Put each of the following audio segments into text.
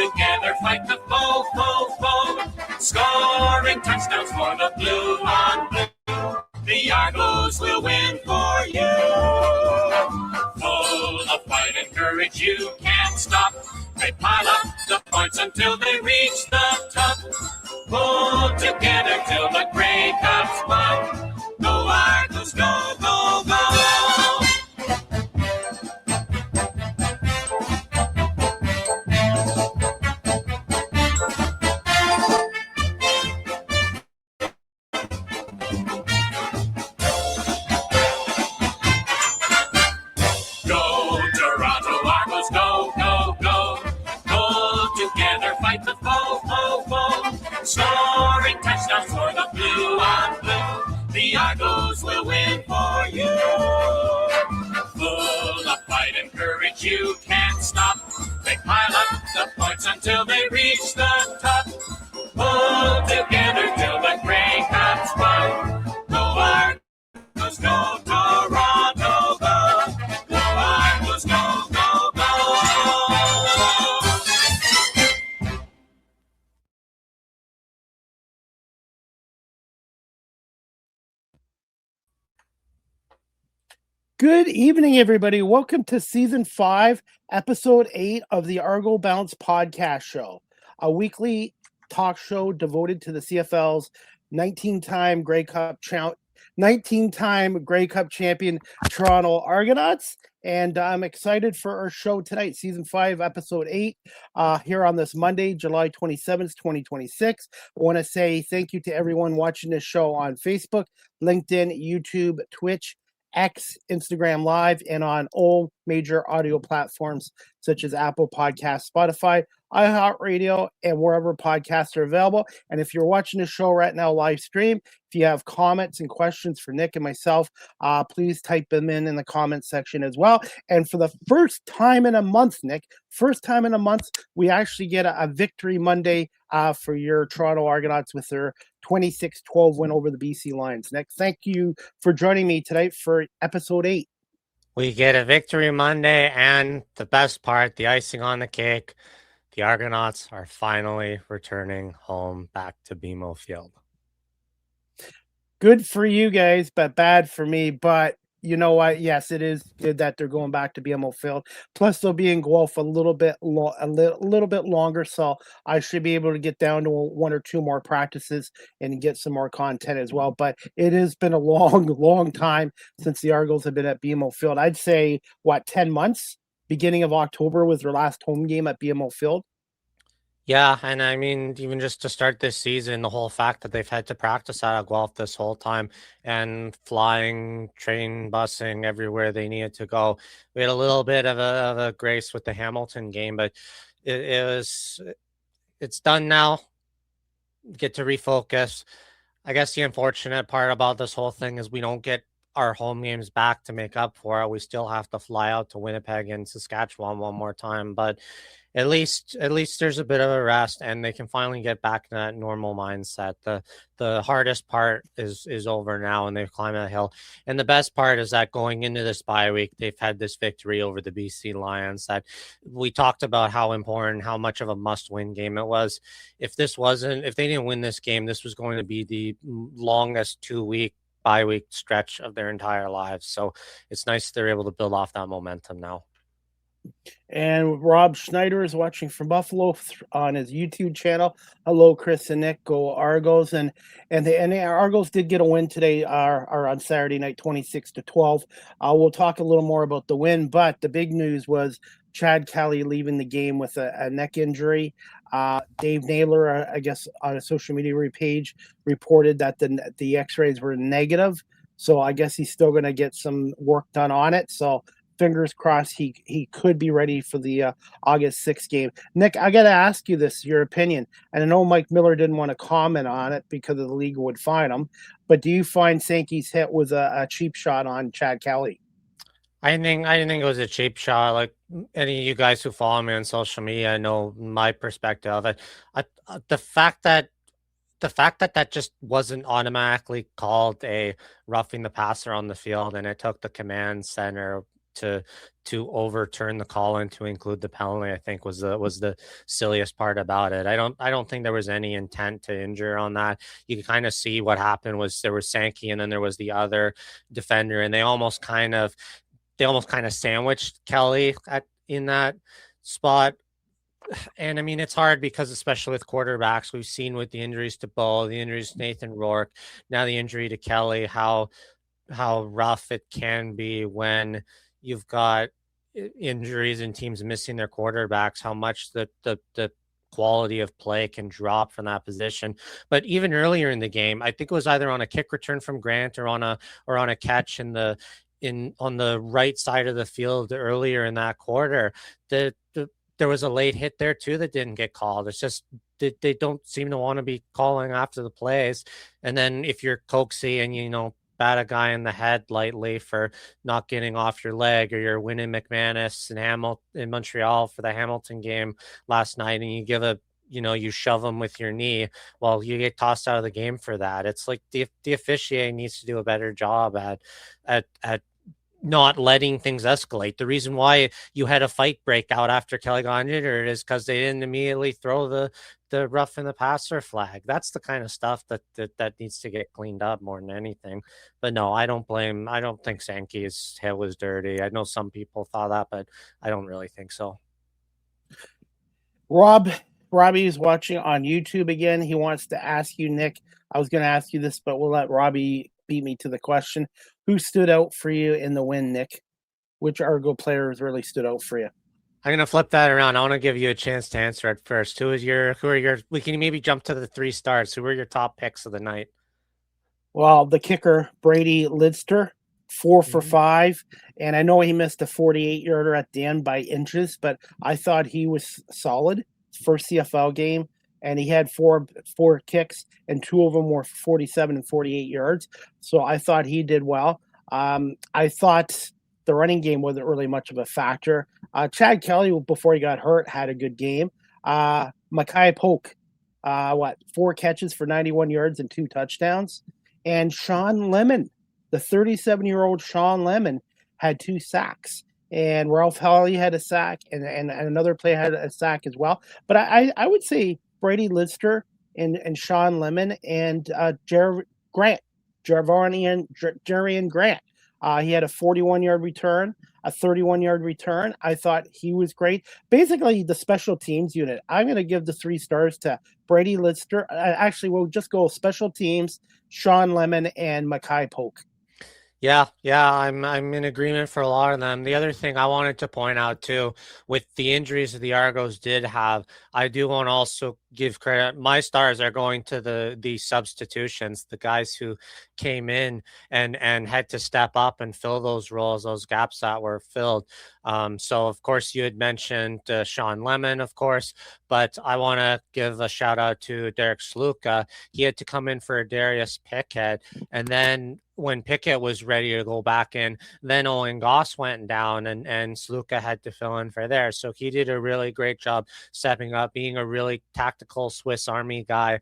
together fight the foe, scoring touchdowns for the blue on blue. The Argos will win for you. Full of fight and courage, you can't stop. They pile up the points until they reach the top. Pull together till the Grey Cups won. Go Argos, go, go, go! Scoring touchdowns for the blue on blue. The Argos will win for you. Full of fight and courage, you can't stop. They pile up the points until they reach the top. Pull together till the Grey Cups won. Go Argos, go Toronto, go. Go Argos, go, go, go. Good evening, everybody. Welcome to Season 5, Episode 8 of the Argo Bounce Podcast Show, a weekly talk show devoted to the CFL's 19-time Grey Cup champion Toronto Argonauts. And I'm excited for our show tonight, Season 5, Episode 8, here on this Monday, July 27th, 2026. I want to say thank you to everyone watching this show on Facebook, LinkedIn, YouTube, Twitch, X, Instagram Live, and on all major audio platforms such as Apple Podcasts, Spotify, iHeartRadio, and wherever podcasts are available. And if you're watching the show right now live stream, if you have comments and questions for Nick and myself, please type them in the comment section as well. And for the first time in a month, Nick, we actually get a Victory Monday for your Toronto Argonauts with their 26-12 win over the BC Lions. Nick, thank you for joining me tonight for Episode 8. We get a Victory Monday, and the best part, the icing on the cake, the Argonauts are finally returning home back to BMO Field. Good for you guys, but bad for me. But you know what? Yes, it is good that they're going back to BMO Field. Plus, they'll be in Guelph a little bit longer, so I should be able to get down to one or two more practices and get some more content as well. But it has been a long time since the Argos have been at BMO Field. I'd say 10 months. Beginning of October was their last home game at BMO Field. Yeah, and I mean, even just to start this season, the whole fact that they've had to practice out of Guelph this whole time and flying, train, busing everywhere they needed to go. We had a little bit of a grace with the Hamilton game, but it's done now. Get to refocus. I guess the unfortunate part about this whole thing is we don't get our home games back to make up for it. We still have to fly out to Winnipeg and Saskatchewan one more time, but at least there's a bit of a rest and they can finally get back to that normal mindset. The hardest part is over now and they've climbed that hill. And the best part is that going into this bye week, they've had this victory over the BC Lions that we talked about how important, how much of a must-win game it was. If they didn't win this game, this was going to be the longest 2-week bye week stretch of their entire lives. So it's nice they're able to build off that momentum now. And Rob Schneider is watching from Buffalo on his YouTube channel. Hello, Chris and Nick. Go Argos. And the Argos did get a win today or on Saturday night, 26-12. We'll talk a little more about the win, but the big news was Chad Kelly leaving the game with a neck injury. Dave Naylor, I guess, on a social media page reported that the x-rays were negative. So I guess he's still going to get some work done on it. So fingers crossed he could be ready for the August 6th game. Nick, I got to ask you this, your opinion. And I know Mike Miller didn't want to comment on it because the league would fine him. But do you find Sankey's hit was a cheap shot on Chad Kelly? I think it was a cheap shot. Like any of you guys who follow me on social media know my perspective of it. The fact that just wasn't automatically called a roughing the passer on the field, and it took the command center to overturn the call and to include the penalty, I think was the silliest part about it. I don't think there was any intent to injure on that. You could kind of see what happened was there was Sankey and then there was the other defender, and they almost kind of sandwiched Kelly in that spot. And I mean, it's hard because, especially with quarterbacks, we've seen with the injuries to Bo, the injuries to Nathan Rourke, now the injury to Kelly, how rough it can be when you've got injuries and teams missing their quarterbacks, how much the quality of play can drop from that position. But even earlier in the game, I think it was either on a kick return from Grant or on a catch on the right side of the field earlier in that quarter. There was a late hit there too that didn't get called. It's just they don't seem to want to be calling after the plays. And then if you're coaxy and bat a guy in the head lightly for not getting off your leg, or you're winning McManus in Montreal for the Hamilton game last night, and you give you shove them with your knee, well, you get tossed out of the game for that. It's like the officiating needs to do a better job at not letting things escalate. The reason why you had a fight break out after Kelly got injured is because they didn't immediately throw the rough in the passer flag. That's the kind of stuff that needs to get cleaned up more than anything. But no, I don't think Sankey's hit was dirty. I know some people thought that, but I don't really think so. Robbie is watching on YouTube again. He wants to ask you, Nick. I was going to ask you this, but we'll let Robbie beat me to the question. Who stood out for you in the win, Nick? Which Argo players really stood out for you? I'm gonna flip that around. I want to give you a chance to answer it first. Who are your? We can maybe jump to the 3 stars. Who were your top picks of the night? Well, the kicker, Brady Lidster, 4 for 5. And I know he missed a 48-yarder at the end by inches, but I thought he was solid. First CFL game. And he had four kicks, and 2 of them were 47 and 48 yards. So I thought he did well. I thought the running game wasn't really much of a factor. Chad Kelly, before he got hurt, had a good game. Mackay Polk, 4 catches for 91 yards and 2 touchdowns. And Sean Lemon, the 37-year-old Sean Lemon, had 2 sacks. And Ralph Hawley had a sack, and another player had a sack as well. But I would say Brady Lidster and Sean Lemon and Jerian Grant. He had a 41-yard return, a 31-yard return. I thought he was great. Basically, the special teams unit. I'm going to give the 3 stars to Brady Lidster. Actually, we'll just go special teams, Sean Lemon, and Mackay Polk. Yeah, I'm in agreement for a lot of them. The other thing I wanted to point out too, with the injuries that the Argos did have, I do want to also give credit. My stars are going to the substitutions, the guys who came in and had to step up and fill those roles, those gaps that were filled. So of course you had mentioned Sean Lemon, of course, but I want to give a shout out to Derek Sluka. He had to come in for Darius Pickett, and then when Pickett was ready to go back in, then Owen Goss went down and Sluka had to fill in for there. So he did a really great job stepping up, being a really tactical Swiss Army guy,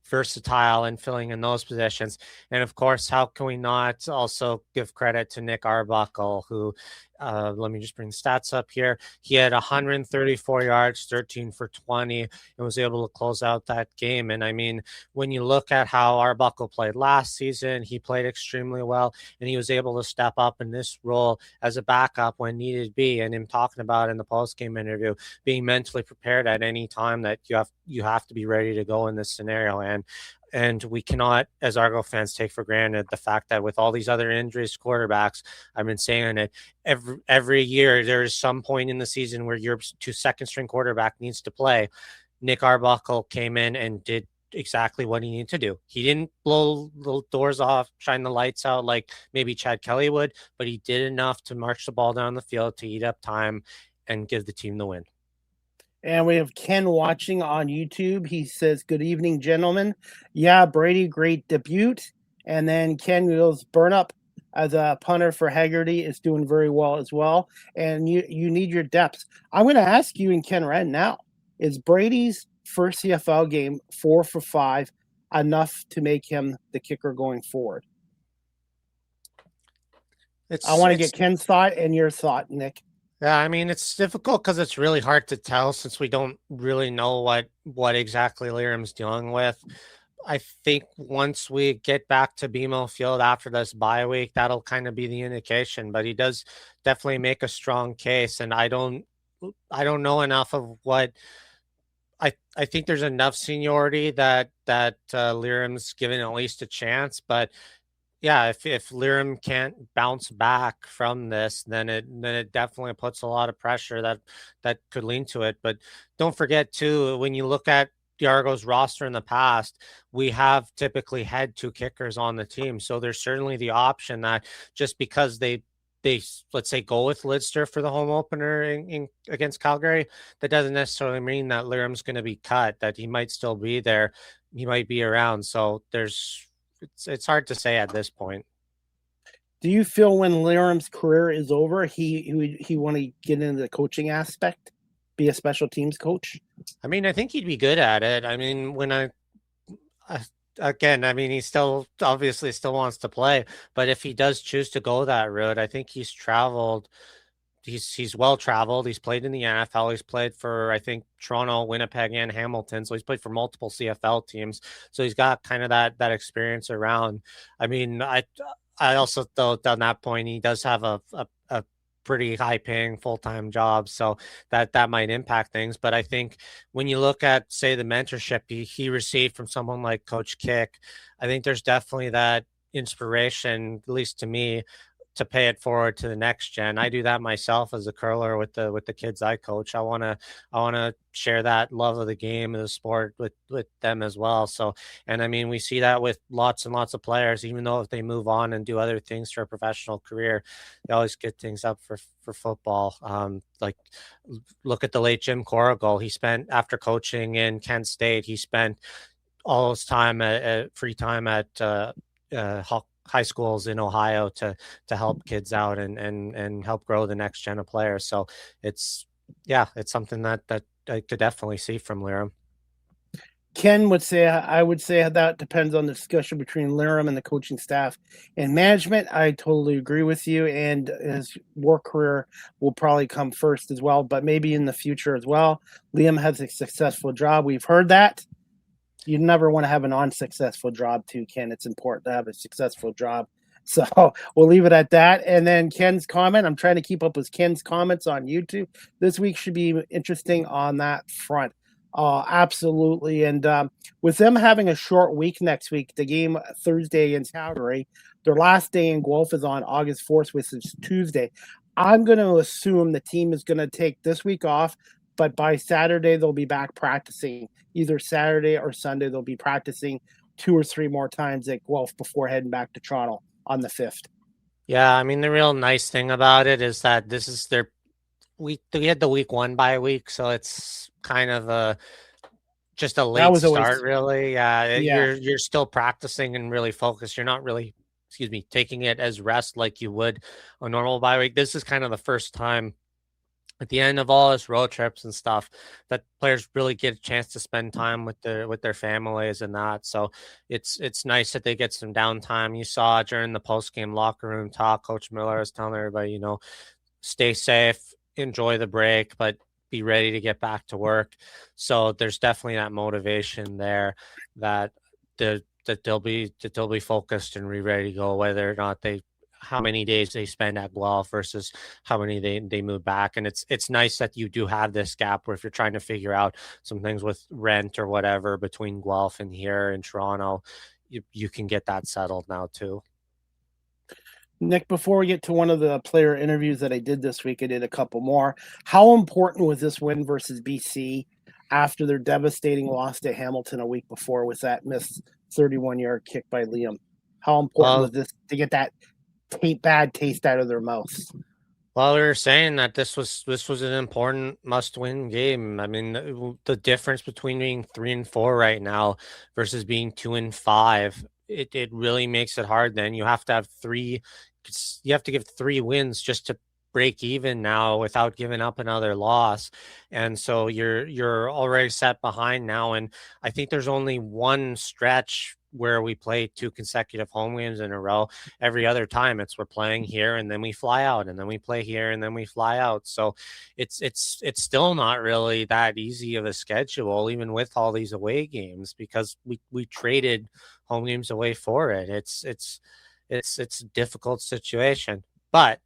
versatile and filling in those positions. And of course, how can we not also give credit to Nick Arbuckle, who let me just bring the stats up here. He had 134 yards, 13 for 20, and was able to close out that game. And I mean, when you look at how Arbuckle played last season, he played extremely well, and he was able to step up in this role as a backup when needed be. And him talking about in the post-game interview, being mentally prepared at any time that you have to be ready to go in this scenario. And we cannot, as Argo fans, take for granted the fact that with all these other injuries to quarterbacks, I've been saying it every year, there is some point in the season where your 2 second-string quarterback needs to play. Nick Arbuckle came in and did exactly what he needed to do. He didn't blow the doors off, shine the lights out like maybe Chad Kelly would, but he did enough to march the ball down the field to eat up time and give the team the win. And we have Ken watching on YouTube. He says, "Good evening, gentlemen. Yeah, Brady, great debut." And then Ken goes, "Burn up as a punter for Haggerty is doing very well as well. And you need your depth." I'm going to ask you and Ken right now, is Brady's first CFL game 4 for 5 enough to make him the kicker going forward? I It's want to it's get Ken's thought and your thought, Nick. Yeah, I mean, it's difficult because it's really hard to tell since we don't really know what exactly Liram's dealing with. I think once we get back to BMO Field after this bye week, that'll kind of be the indication. But he does definitely make a strong case, and I don't know enough of what I think there's enough seniority that Liram's given at least a chance, but yeah, if Lirim can't bounce back from this, then it definitely puts a lot of pressure that could lean to it. But don't forget too, when you look at the Argos roster in the past, we have typically had two kickers on the team. So there's certainly the option that just because let's say go with Lidster for the home opener in against Calgary, that doesn't necessarily mean that Lirim's going to be cut, that he might still be there, he might be around. So it's hard to say at this point. Do you feel when Liram's career is over, he want to get into the coaching aspect, be a special teams coach? I mean, I think he'd be good at it. I mean, again, I mean, he still obviously still wants to play, but if he does choose to go that route, I think he's traveled. He's well traveled. He's played in the NFL. He's played for I think Toronto, Winnipeg, and Hamilton. So he's played for multiple CFL teams. So he's got kind of that experience around. I mean, I also thought on that point he does have a pretty high paying full-time job, so that might impact things. But I think when you look at say the mentorship he received from someone like Coach Kick, I think there's definitely that inspiration, at least to me, to pay it forward to the next gen. I do that myself as a curler with the kids I coach. I want to share that love of the game and the sport with them as well. So, and I mean, we see that with lots and lots of players, even though if they move on and do other things for a professional career, they always get things up for football. Like look at the late Jim Corrigal. He spent after coaching in Kent State, he spent all his time at free time at high schools in Ohio to help kids out and help grow the next gen of players. So it's it's something that I could definitely see from Liram. Ken would say, I would say that depends on the discussion between Liram and the coaching staff and management. I totally agree with you. And his work career will probably come first as well, but maybe in the future as well. Liam has a successful job. We've heard that. You never want to have an unsuccessful job too, Ken. It's important to have a successful job. So we'll leave it at that. And then Ken's comment. I'm trying to keep up with Ken's comments on YouTube. This week should be interesting on that front. Absolutely. And with them having a short week next week, the game Thursday against Calgary, their last day in Guelph is on August 4th, which is Tuesday. I'm going to assume the team is going to take this week off, but by Saturday, they'll be back practicing. Either Saturday or Sunday, they'll be practicing 2 or 3 more times at Guelph before heading back to Toronto on the 5th. Yeah, I mean the real nice thing about it is that this is their week. We had the week 1 bye week, so it's kind of just a late start, really. Yeah, you're still practicing and really focused. You're not really, taking it as rest like you would a normal bye week. This is kind of the first time at the end of all his road trips and stuff that players really get a chance to spend time with their families and that. So it's nice that they get some downtime. You saw during the post game locker room talk, Coach Miller is telling everybody, stay safe, enjoy the break, but be ready to get back to work. So there's definitely that motivation there that they'll be focused and be ready to go, whether or not how many days they spend at Guelph versus how many they move back. And it's nice that you do have this gap where if you're trying to figure out some things with rent or whatever between Guelph and here in Toronto, you can get that settled now too. Nick, before we get to one of the player interviews that I did this week, I did a couple more. How important was this win versus BC after their devastating loss to Hamilton a week before with that missed 31-yard kick by Liam? How important was this to get that bad taste out of their mouths? Well, we were saying that this was an important must-win game. I mean, the difference between being 3-4 right now versus being 2-5, it really makes it hard. Then you have to have you have to give 3 wins just to break even now without giving up another loss. And so you're already set behind now. And I think there's only one stretch where we play 2 consecutive home games in a row. Every other time we're playing here and then we fly out, and then we play here and then we fly out. So it's still not really that easy of a schedule, even with all these away games, because we traded home games away for it. It's a difficult situation. But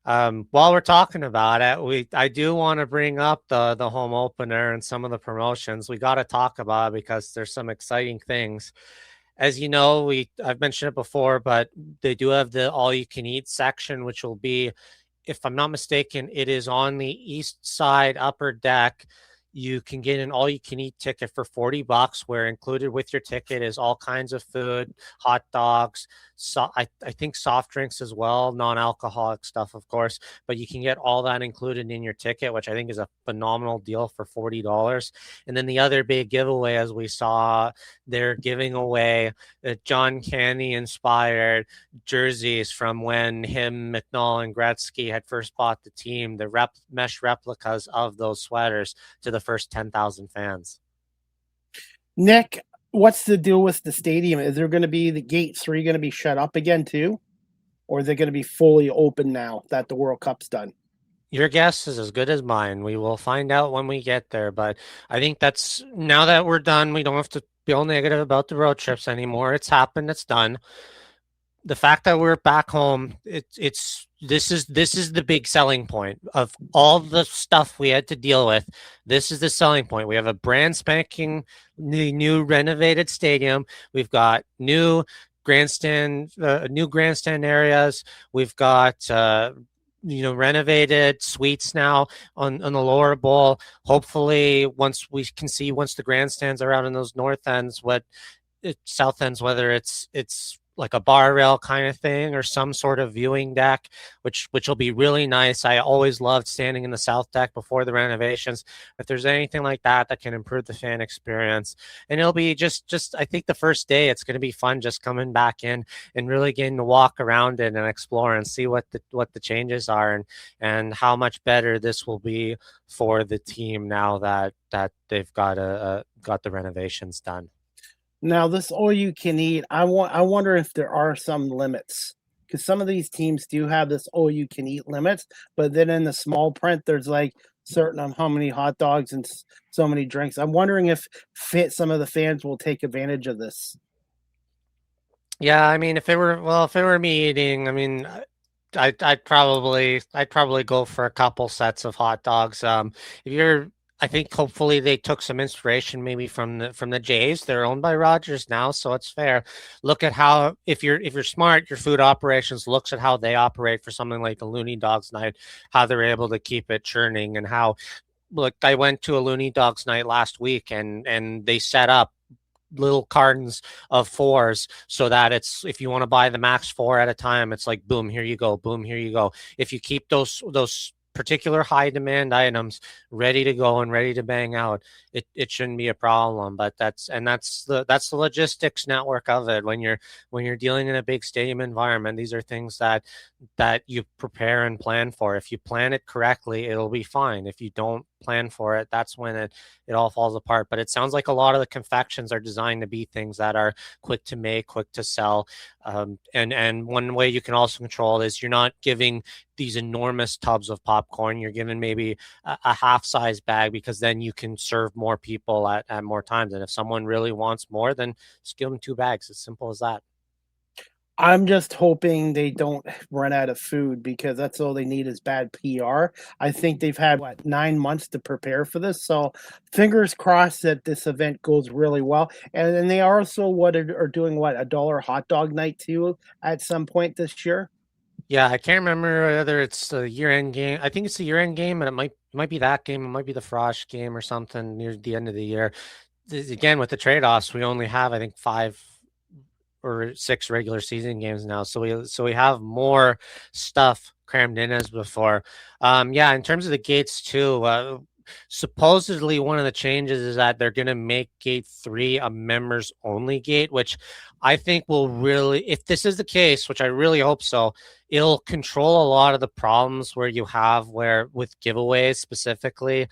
while we're talking about it, I do want to bring up the home opener and some of the promotions. We got to talk about it because there's some exciting things. As you know, I've mentioned it before, but they do have the all you can eat section, which will be, if I'm not mistaken, it is on the east side upper deck. You can get an all you can eat ticket for $40, where included with your ticket is all kinds of food, hot dogs, I think soft drinks as well, non-alcoholic stuff, of course, but you can get all that included in your ticket, which I think is a phenomenal deal for $40. And then the other big giveaway, as we saw, they're giving away John Candy inspired jerseys from when him, McNall, and Gretzky had first bought the team, the mesh replicas of those sweaters to the first 10,000 fans. Nick, what's the deal with the stadium? Is there going to be the gate 3 going to be shut up again too? Or is it going to be fully open now that the World Cup's done? Your guess is as good as mine. We will find out when we get there. But I think that's, now that we're done, we don't have to feel negative about the road trips anymore. It's happened. It's done. The fact that we're back home, this is the big selling point of all the stuff we had to deal with. This is the selling point. We have a brand spanking new renovated stadium. We've got new grandstand areas. We've got renovated suites now on the lower bowl. Hopefully, once the grandstands are out in those south ends, whether it's like a bar rail kind of thing or some sort of viewing deck, which will be really nice. I always loved standing in the south deck before the renovations. If there's anything like that can improve the fan experience, and it'll be just I think the first day it's going to be fun just coming back in and really getting to walk around it and explore and see what the changes are and how much better this will be for the team now that they've got the renovations done. Now, this all you can eat, I wonder if there are some limits, because some of these teams do have this all you can eat limits, but then in the small print, there's like certain on how many hot dogs and so many drinks. I'm wondering if some of the fans will take advantage of this. Yeah, I mean, if it were me eating, I mean, I'd probably go for a couple sets of hot dogs. I think hopefully they took some inspiration maybe from the Jays. They're owned by Rogers now, so it's fair. Look at how, if you're smart, your food operations looks at how they operate for something like the Looney Dogs night, how they're able to keep it churning, and how, look, I went to a Looney Dogs night last week and they set up little cartons of 4s so that it's, if you want to buy the max 4 at a time, it's like boom, here you go, boom, here you go. If you keep those particular high demand items ready to go and ready to bang out, it shouldn't be a problem. But that's the logistics network of it. When you're dealing in a big stadium environment, these are things that you prepare and plan for. If you plan it correctly, it'll be fine. If you don't plan for it, that's when it all falls apart. But it sounds like a lot of the confections are designed to be things that are quick to make, quick to sell. And one way you can also control it is you're not giving these enormous tubs of popcorn. You're giving maybe a half size bag, because then you can serve more people at more times. And if someone really wants more, then just give them 2 bags. As simple as that. I'm just hoping they don't run out of food, because that's all they need is bad PR. I think they've had 9 months to prepare for this, so fingers crossed that this event goes really well. And then they also are doing $1 hot dog night too at some point this year. Yeah, I can't remember whether it's a year-end game. I think it's a year-end game, and it might be that game. It might be the Frosh game or something near the end of the year. Again, with the trade-offs, we only have, I think, 5 or 6 regular season games now, so we have more stuff crammed in as before. Yeah, in terms of the gates too, supposedly one of the changes is that they're going to make gate 3 a members only gate, which I think will really, if this is the case, which I really hope so, it'll control a lot of the problems where with giveaways specifically.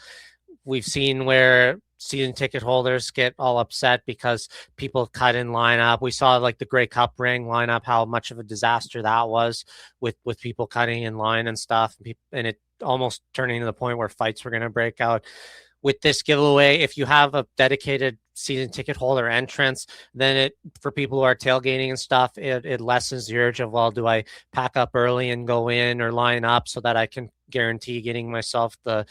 We've seen where season ticket holders get all upset because people cut in lineup. We saw like the Grey Cup ring lineup, how much of a disaster that was with people cutting in line and stuff, and it almost turning to the point where fights were going to break out. With this giveaway, if you have a dedicated season ticket holder entrance, then it, for people who are tailgating and stuff, it lessens the urge of, well, do I pack up early and go in or line up so that I can guarantee getting myself the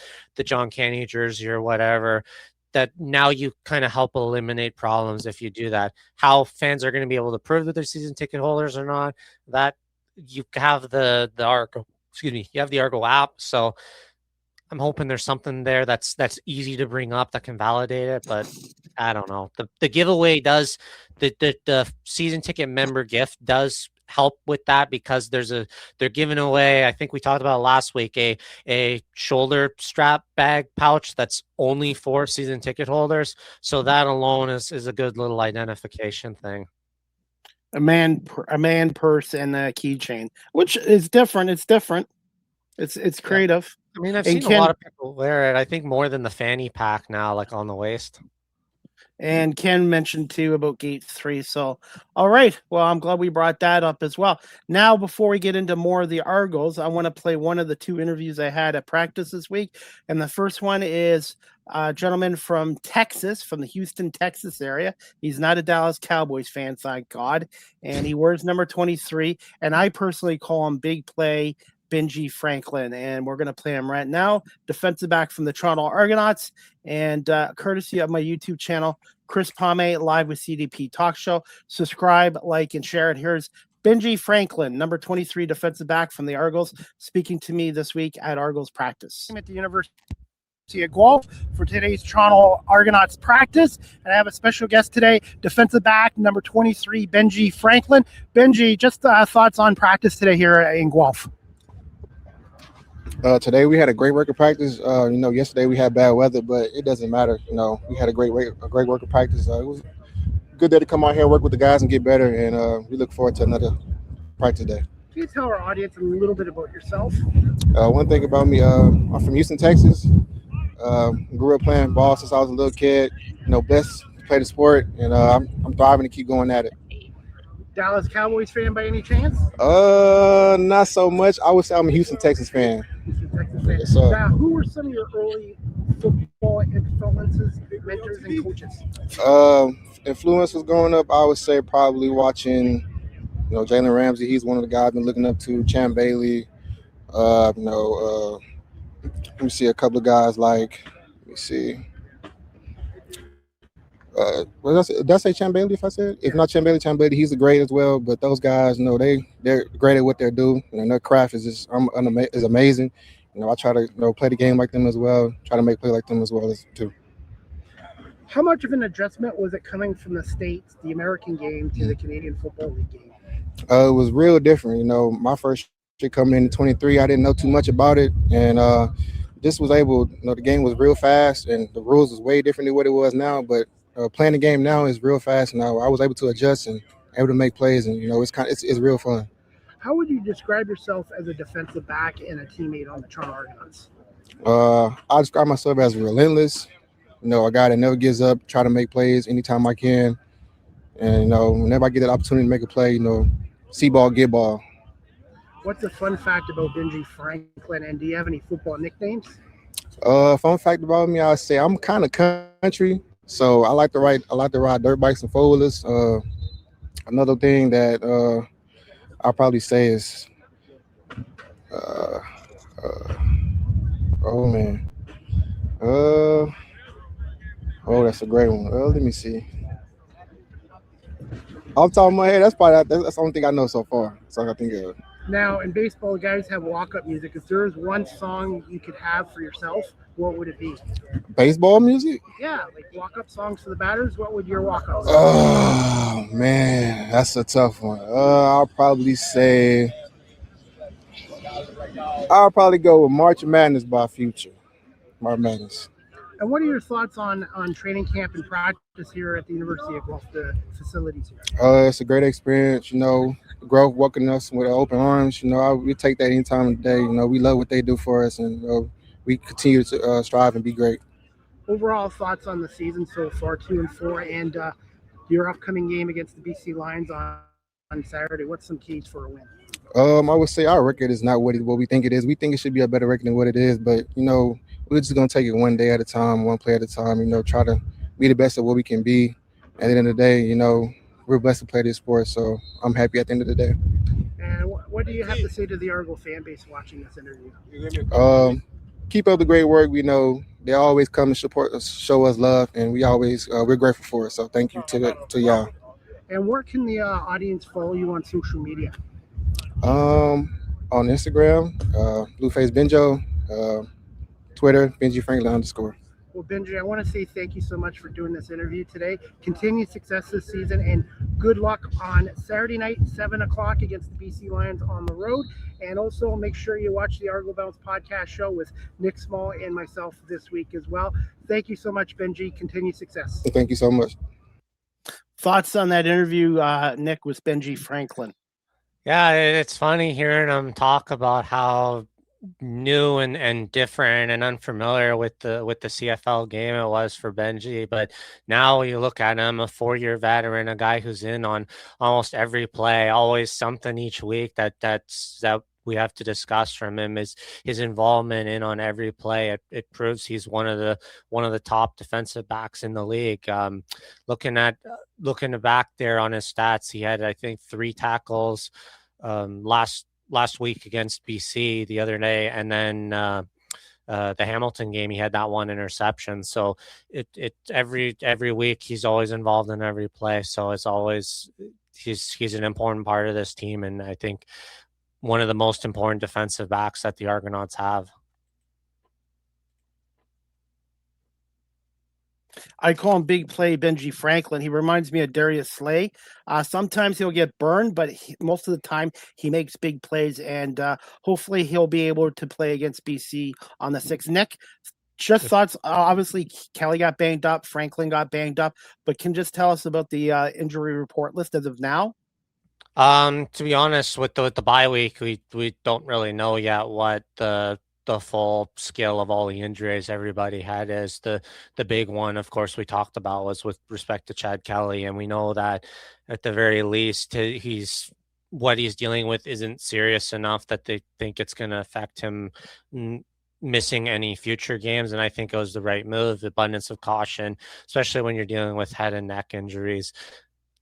John Canny jersey or whatever. That now you kind of help eliminate problems if you do that. How fans are going to be able to prove that they're season ticket holders or not, that you have the Argo, you have the Argo app. So I'm hoping there's something there that's easy to bring up that can validate it, but I don't know. The giveaway does, the season ticket member gift does help with that, because they're giving away, I think we talked about last week, a shoulder strap bag pouch that's only for season ticket holders. So that alone is a good little identification thing. A man purse and a keychain, which is different. It's different. It's creative. I mean, I've seen a lot of people wear it. I think more than the fanny pack now, like on the waist. And Ken mentioned too about Gate 3. So, all right. Well, I'm glad we brought that up as well. Now, before we get into more of the Argos, I want to play one of the 2 interviews I had at practice this week. And the first one is a gentleman from Texas, from the Houston, Texas area. He's not a Dallas Cowboys fan, thank God. And he wears number 23. And I personally call him Big Play Benji Franklin, and we're going to play him right now. Defensive back from the Toronto Argonauts, and courtesy of my YouTube channel, Chris Pomay, Live with CDP Talk Show. Subscribe, like, and share it. Here's Benji Franklin, number 23 defensive back from the Argos, speaking to me this week at Argos practice. I'm at the University of Guelph for today's Toronto Argonauts practice, and I have a special guest today, defensive back number 23, Benji Franklin. Benji, just thoughts on practice today here in Guelph. Today we had a great work of practice. Yesterday we had bad weather, but it doesn't matter. We had a great work of practice. It was a good day to come out here, work with the guys, and get better. And we look forward to another practice day. Can you tell our audience a little bit about yourself? One thing about me, I'm from Houston, Texas. Grew up playing ball since I was a little kid. Blessed to play the sport, and I'm thriving to keep going at it. Dallas Cowboys fan by any chance? Not so much. I would say I'm a Houston, Texas fan. Houston, Texas fan. Yes, sir. Now, who were some of your early football influences, mentors, and coaches? Influences growing up, I would say probably watching, Jalen Ramsey. He's one of the guys I've been looking up to. Champ Bailey. Let me see a couple of guys like. Let me see. Did I say Champ Bailey? If I said, if not Champ Bailey, he's a great as well. But those guys, they're great at what they do, and their craft is just is amazing. I try to play the game like them as well. Try to make play like them as well too. How much of an adjustment was it coming from the States, the American game, to the Canadian Football League game? It was real different. My first year coming in 23, I didn't know too much about it, and just was able. The game was real fast, and the rules was way different than what it was now, but. Playing the game now is real fast now. I was able to adjust and able to make plays, and it's real fun. How would you describe yourself as a defensive back and a teammate on the Toronto Argonauts? I describe myself as relentless. A guy that never gives up, try to make plays anytime I can, and whenever I get that opportunity to make a play, see ball, get ball. What's a fun fact about Benji Franklin, and do you have any football nicknames? Fun fact about me, I would say I'm kind of country. So I like to ride dirt bikes and four-wheelers. Another thing that I'll probably say is, oh man, that's a great one. Let me see. Off the top of my head, that's the only thing I know so far. So I think of. Now, in baseball, guys have walk-up music. If there is one song you could have for yourself, what would it be? Baseball music? Yeah, like walk-up songs for the batters. What would your walk-up song be? Oh, man, that's a tough one. I'll probably go with March Madness by Future. March Madness. And what are your thoughts on training camp and practice here at the University of Guelph, the facilities here? It's a great experience, growth welcoming us with open arms. We take that any time of the day. We love what they do for us, and we continue to strive and be great. overall thoughts on the season so far, 2-4, and your upcoming game against the BC Lions on Saturday. What's some keys for a win? I would say our record is not what we think it is. We think it should be a better record than what it is, but we're just gonna take it one day at a time, one play at a time. Try to be the best of what we can be. At the end of the day, we're blessed to play this sport, so I'm happy at the end of the day. And what do you have to say to the Argo fan base watching this interview? Keep up the great work. We know they always come and support us, show us love, and we're grateful for it. So thank you to y'all. And where can the audience follow you on social media? On Instagram, Blueface Benjo, Twitter, Benji Franklin _. Well, Benji, I want to say thank you so much for doing this interview today. Continued success this season, and good luck on Saturday night, 7 o'clock against the BC Lions on the road. And also make sure you watch the Argo Bounce podcast show with Nick Small and myself this week as well. Thank you so much, Benji. Continued success. Thank you so much. Thoughts on that interview, Nick, with Benji Franklin? Yeah, it's funny hearing him talk about how new and different and unfamiliar with the CFL game it was for Benji, but now you look at him, a 4-year veteran, a guy who's in on almost every play, always something each week that we have to discuss from him is his involvement in on every play. It proves he's one of the top defensive backs in the league. Looking back there on his stats, he had, I think, 3 tackles last week against BC the other day, and then the Hamilton game he had that 1 interception. So it every week he's always involved in every play. So it's always he's an important part of this team, and I think one of the most important defensive backs that the Argonauts have. I call him Big Play Benji Franklin. He reminds me of Darius Slay. Sometimes he'll get burned, but most of the time he makes big plays, and hopefully he'll be able to play against BC on the 6th. Nick, just thoughts. Obviously, Kelly got banged up, Franklin got banged up, but can just tell us about the injury report list as of now? To be honest, with the bye week, we don't really know yet what the full scale of all the injuries everybody had is. The big one, of course, we talked about was with respect to Chad Kelly, and we know that at the very least what he's dealing with isn't serious enough that they think it's going to affect him missing any future games. And I think it was the right move, abundance of caution, especially when you're dealing with head and neck injuries.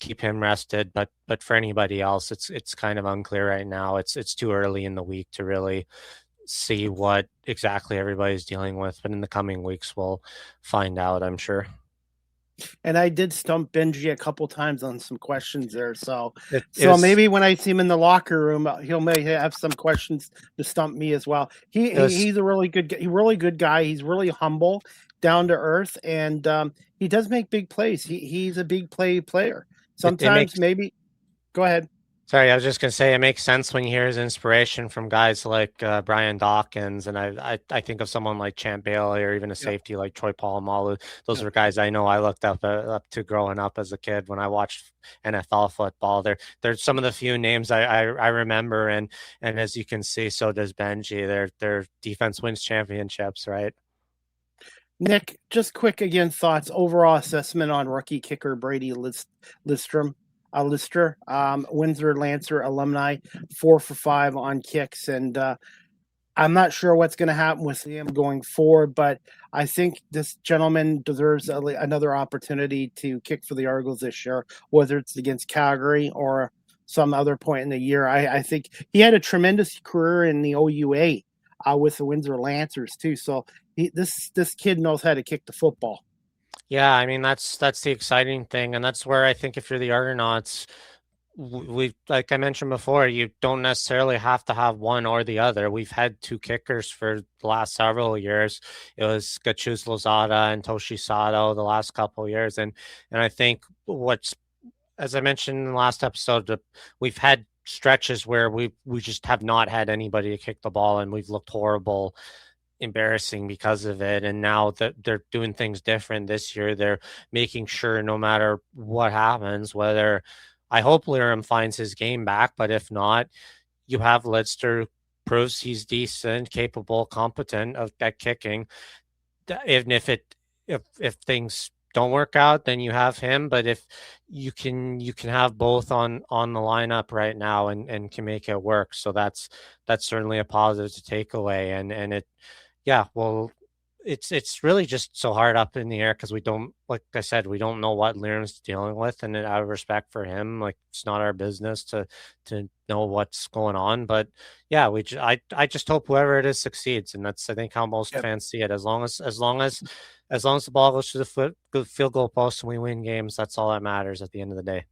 Keep him rested, but for anybody else, it's kind of unclear right now. It's too early in the week to really see what exactly everybody's dealing with, but in the coming weeks we'll find out, I'm sure. And I did stump Benji a couple times on some questions there, so maybe when I see him in the locker room, he'll may have some questions to stump me as well. He's a really good guy. He's really humble, down to earth, and he does make big plays. He's a big player. Sometimes maybe go ahead. Sorry, I was just going to say it makes sense when you hear his inspiration from guys like Brian Dawkins, and I think of someone like Champ Bailey or even a safety like Troy Polamalu. Those were guys I know I looked up to growing up as a kid when I watched NFL football. They're some of the few names I remember, and as you can see, so does Benji. Their defense wins championships, right? Nick, just quick again thoughts, overall assessment on rookie kicker Brady Lister, Windsor Lancer alumni, 4 for 5 on kicks, and I'm not sure what's going to happen with him going forward, but I think this gentleman deserves another opportunity to kick for the Argos this year, whether it's against Calgary or some other point in the year. I think he had a tremendous career in the OUA with the Windsor Lancers too, so this kid knows how to kick the football. Yeah, I mean that's the exciting thing, and that's where I think if you're the Argonauts, we like I mentioned before, you don't necessarily have to have one or the other. We've had 2 kickers for the last several years. It was Gachuz Lozada and Toshi Sato the last couple of years, and I think as I mentioned in the last episode, we've had stretches where we just have not had anybody to kick the ball, and we've looked horrible, embarrassing because of it. And now that they're doing things different this year, they're making sure no matter what happens, whether I hope Liram finds his game back, but if not, you have Lidster proves he's decent, capable, competent at kicking. And if it if things don't work out, then you have him. But if you can have both on the lineup right now and can make it work. So that's certainly a positive to take away. And it, yeah, well, it's really just so hard up in the air because we don't, like I said, we don't know what Liam's dealing with, and out of respect for him, like it's not our business to know what's going on. But yeah, I just hope whoever it is succeeds, and that's I think how most Yep. fans see it. As long as the ball goes to the field goal post and we win games, that's all that matters at the end of the day.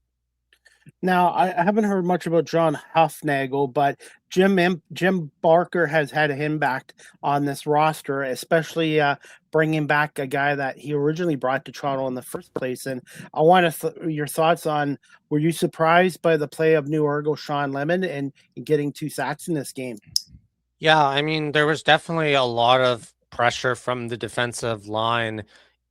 Now, I haven't heard much about John Huffnagel, but Jim Barker has had him back on this roster, especially bringing back a guy that he originally brought to Toronto in the first place. And I want your thoughts on, were you surprised by the play of new Argo Sean Lemon and getting 2 sacks in this game? Yeah, I mean, there was definitely a lot of pressure from the defensive line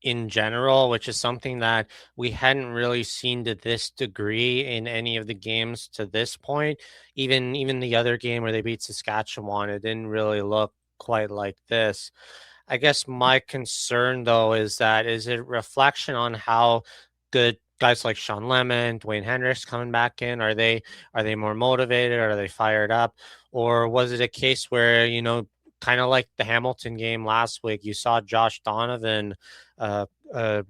in general, which is something that we hadn't really seen to this degree in any of the games to this point. Even the other game where they beat Saskatchewan, it didn't really look quite like this. I guess my concern though is it reflection on how good guys like Sean Lemon, Dwayne Hendricks coming back in? Are they more motivated? Are they fired up? Or was it a case where, kind of like the Hamilton game last week, you saw Josh Donovan,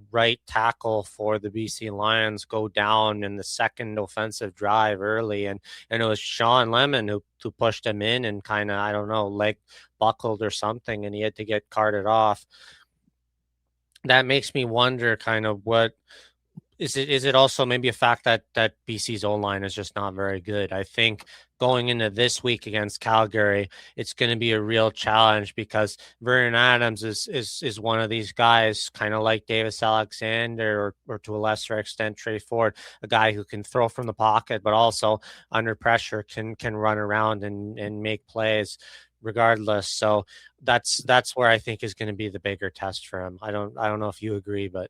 right tackle for the BC Lions, go down in the second offensive drive early, and it was Sean Lemon who pushed him in and kind of, I don't know, leg buckled or something, and he had to get carted off. That makes me wonder kind of what is it also maybe a fact that BC's O-line is just not very good. I think going into this week against Calgary, it's going to be a real challenge because Vernon Adams is one of these guys, kind of like Davis Alexander or to a lesser extent Trey Ford, a guy who can throw from the pocket, but also under pressure can run around and make plays regardless. So that's where I think is going to be the bigger test for him. I don't know if you agree, but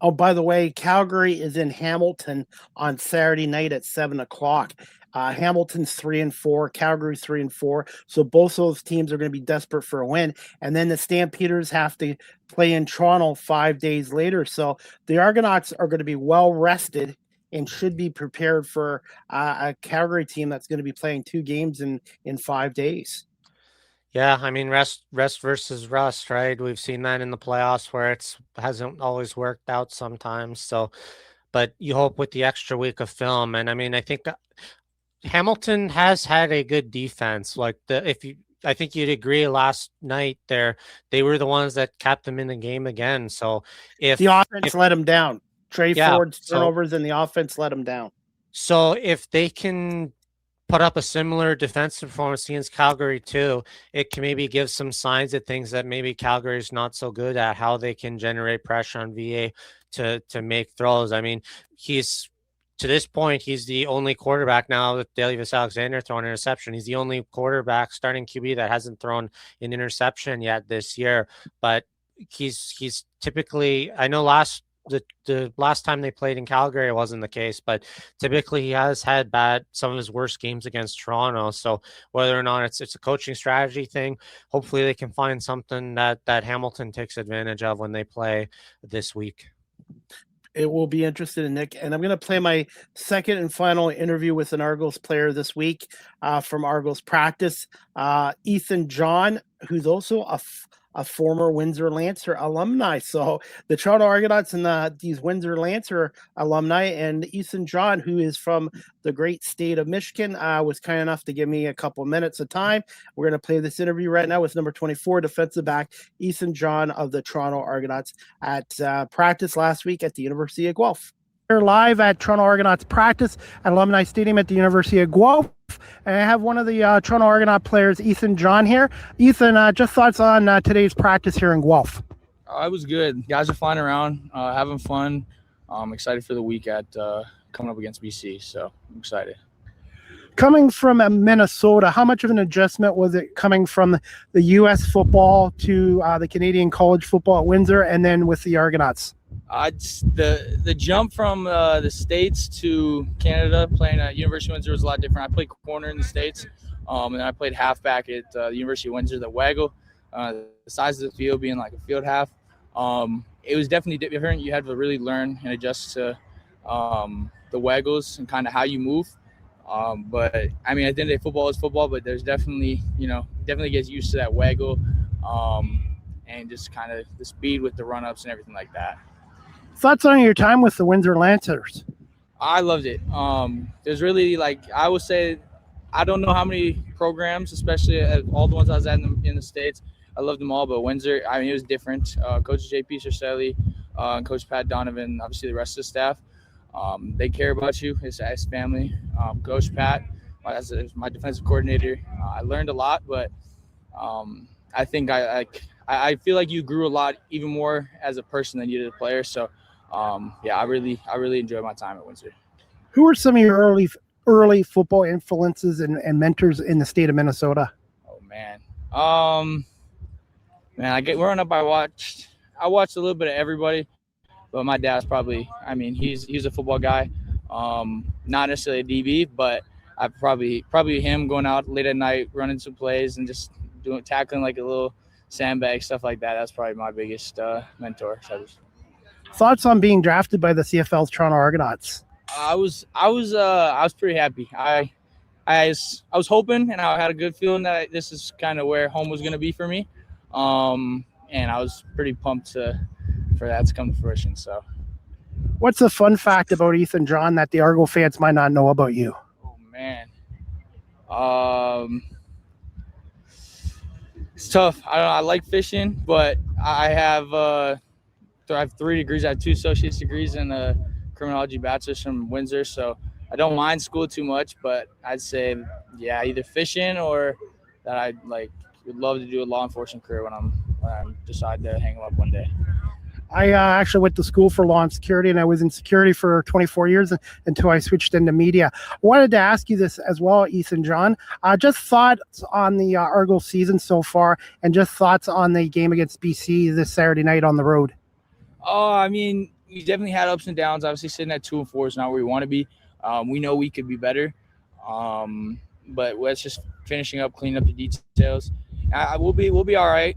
Oh, by the way, Calgary is in Hamilton on Saturday night at 7:00. Hamilton's 3-4, Calgary's 3-4. So both those teams are going to be desperate for a win. And then the Stampeders have to play in Toronto 5 days later. So the Argonauts are going to be well rested and should be prepared for a Calgary team that's going to be playing 2 games in 5 days. yeah, I mean rest versus rust, right? We've seen that in the playoffs where it's hasn't always worked out sometimes. So, but you hope with the extra week of film, and I mean, I think Hamilton has had a good defense. Like I think you'd agree last night they were the ones that kept them in the game again. So The offense let them down. Trey Ford's so turnovers and the offense let them down. so if they can put up a similar defensive performance against Calgary too, it can maybe give some signs of things that maybe Calgary is not so good at, how they can generate pressure on VA to make throws. I mean, to this point, he's the only quarterback now with Davis Alexander throwing an interception. He's the only quarterback starting QB that hasn't thrown an interception yet this year. But he's typically, I know the last time they played in Calgary, it wasn't the case, but typically he has had some of his worst games against Toronto. So whether or not it's a coaching strategy thing, hopefully they can find something that Hamilton takes advantage of when they play this week. It will be interesting, Nick. And I'm going to play my second and final interview with an Argos player this week from Argos practice. Ethan John, who's also a former Windsor Lancer alumni. So the Toronto Argonauts and these Windsor Lancer alumni, and Ethan John, who is from the great state of Michigan, was kind enough to give me a couple minutes of time. We're going to play this interview right now with number 24 defensive back Ethan John of the Toronto Argonauts at practice last week at the University of Guelph. We're live at Toronto Argonauts practice at Alumni Stadium at the University of Guelph. And I have one of the Toronto Argonaut players, Ethan John, here. Ethan, just thoughts on today's practice here in Guelph. It was good. Guys are flying around, having fun. I'm excited for the week at coming up against BC, so I'm excited. Coming from Minnesota, how much of an adjustment was it coming from the U.S. football to the Canadian college football at Windsor and then with the Argonauts? The jump from the States to Canada playing at University of Windsor was a lot different. I played corner in the States, and I played halfback at the University of Windsor, the Waggle. The size of the field being like a field half, It was definitely different. You had to really learn and adjust to the waggles and kind of how you move. But I mean, at the end of the day, football is football, but there's definitely, definitely gets used to that waggle and just kind of the speed with the run-ups and everything like that. Thoughts on your time with the Windsor Lancers? I loved it. There's really, I would say, I don't know how many programs, especially all the ones I was at in the States. I loved them all, but Windsor, I mean, it was different. Coach J.P. Cercelli and Coach Pat Donovan, obviously the rest of the staff, they care about you. It's family. Coach Pat, as my defensive coordinator, I learned a lot, but I think I feel like you grew a lot even more as a person than you did a player. So, I really enjoyed my time at Windsor. Who were some of your early football influences and mentors in the state of Minnesota? Oh man, growing up, I watched a little bit of everybody, but my dad's probably, I mean, he's a football guy, not necessarily a DB, but I probably him going out late at night, running some plays and just tackling like a little sandbag, stuff like that. That's probably my biggest mentor. Thoughts on being drafted by the CFL's Toronto Argonauts? I was pretty happy. I was hoping, and I had a good feeling that this is kind of where home was going to be for me, and I was pretty pumped for that to come to fruition. So, what's a fun fact about Ethan John that the Argo fans might not know about you? Oh man, it's tough. I don't know. I like fishing, but I have 3 degrees. I have 2 associate's degrees and a criminology bachelor's from Windsor, so I don't mind school too much, but I'd say, either fishing or that I would love to do a law enforcement career when I decide to hang them up one day. I actually went to school for law and security, and I was in security for 24 years until I switched into media. I wanted to ask you this as well, Ethan John. Just thoughts on the Argo season so far, and just thoughts on the game against BC this Saturday night on the road. I mean, we definitely had ups and downs. Obviously, sitting at 2-4 is not where we want to be. We know we could be better, but let's just finishing up, cleaning up the details. We'll be all right.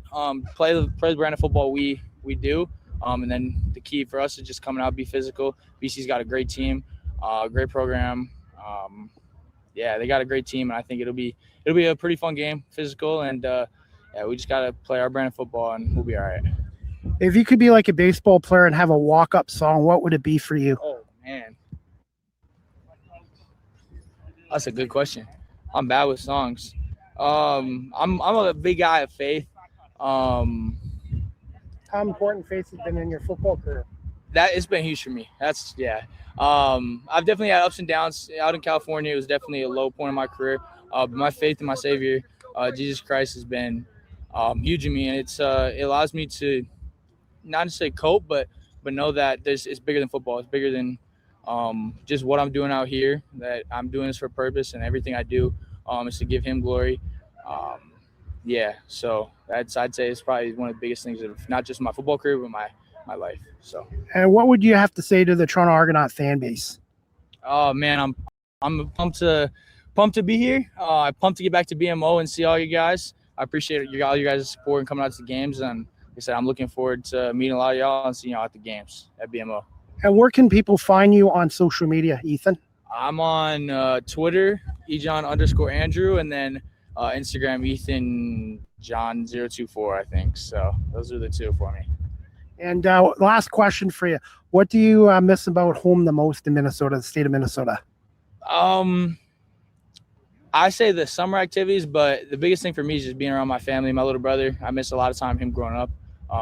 Play the brand of football we do, and then the key for us is just coming out, be physical. BC's got a great team, great program. They got a great team, and I think it'll be a pretty fun game, physical, and we just got to play our brand of football, and we'll be all right. If you could be like a baseball player and have a walk-up song, what would it be for you? Oh man, that's a good question. I'm bad with songs. I'm a big guy of faith. How important faith has been in your football career? That it's been huge for me. I've definitely had ups and downs. Out in California, it was definitely a low point in my career. But my faith in my Savior, Jesus Christ, has been huge in me, and it allows me to not to say cope, but know that it's bigger than football. It's bigger than just what I'm doing out here. That I'm doing this for a purpose, and everything I do is to give Him glory. So I'd say it's probably one of the biggest things of not just my football career, but my life. So. And what would you have to say to the Toronto Argonaut fan base? Oh man, I'm pumped to be here. I'm pumped to get back to BMO and see all you guys. I appreciate all you guys' support and coming out to the games. And like I said, I'm looking forward to meeting a lot of y'all and seeing y'all at the games at BMO. And where can people find you on social media, Ethan? I'm on Twitter, ejohn_Andrew, and then Instagram, EthanJohn024, I think. So those are the 2 for me. And last question for you. What do you miss about home the most in Minnesota, the state of Minnesota? I say the summer activities, but the biggest thing for me is just being around my family, my little brother. I miss a lot of time him growing up,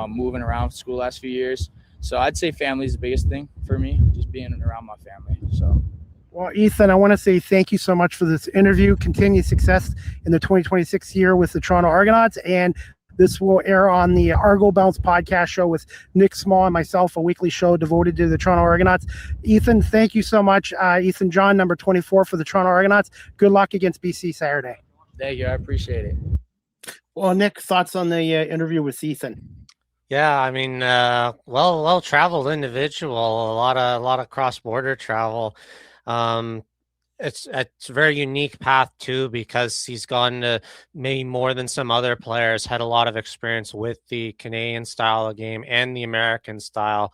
moving around school last few years. So I'd say family is the biggest thing for me, just being around my family. So. Well, Ethan, I want to say thank you so much for this interview. Continued success in the 2026 year with the Toronto Argonauts. And this will air on the Argo Bounce podcast show with Nick Small and myself, a weekly show devoted to the Toronto Argonauts. Ethan, thank you so much. Ethan John, number 24 for the Toronto Argonauts. Good luck against BC Saturday. Thank you. I appreciate it. Well, Nick, thoughts on the interview with Ethan? Yeah, I mean, well-traveled individual, a lot of cross-border travel. it's a very unique path too, because he's gone to maybe more than some other players, had a lot of experience with the Canadian style of game and the American style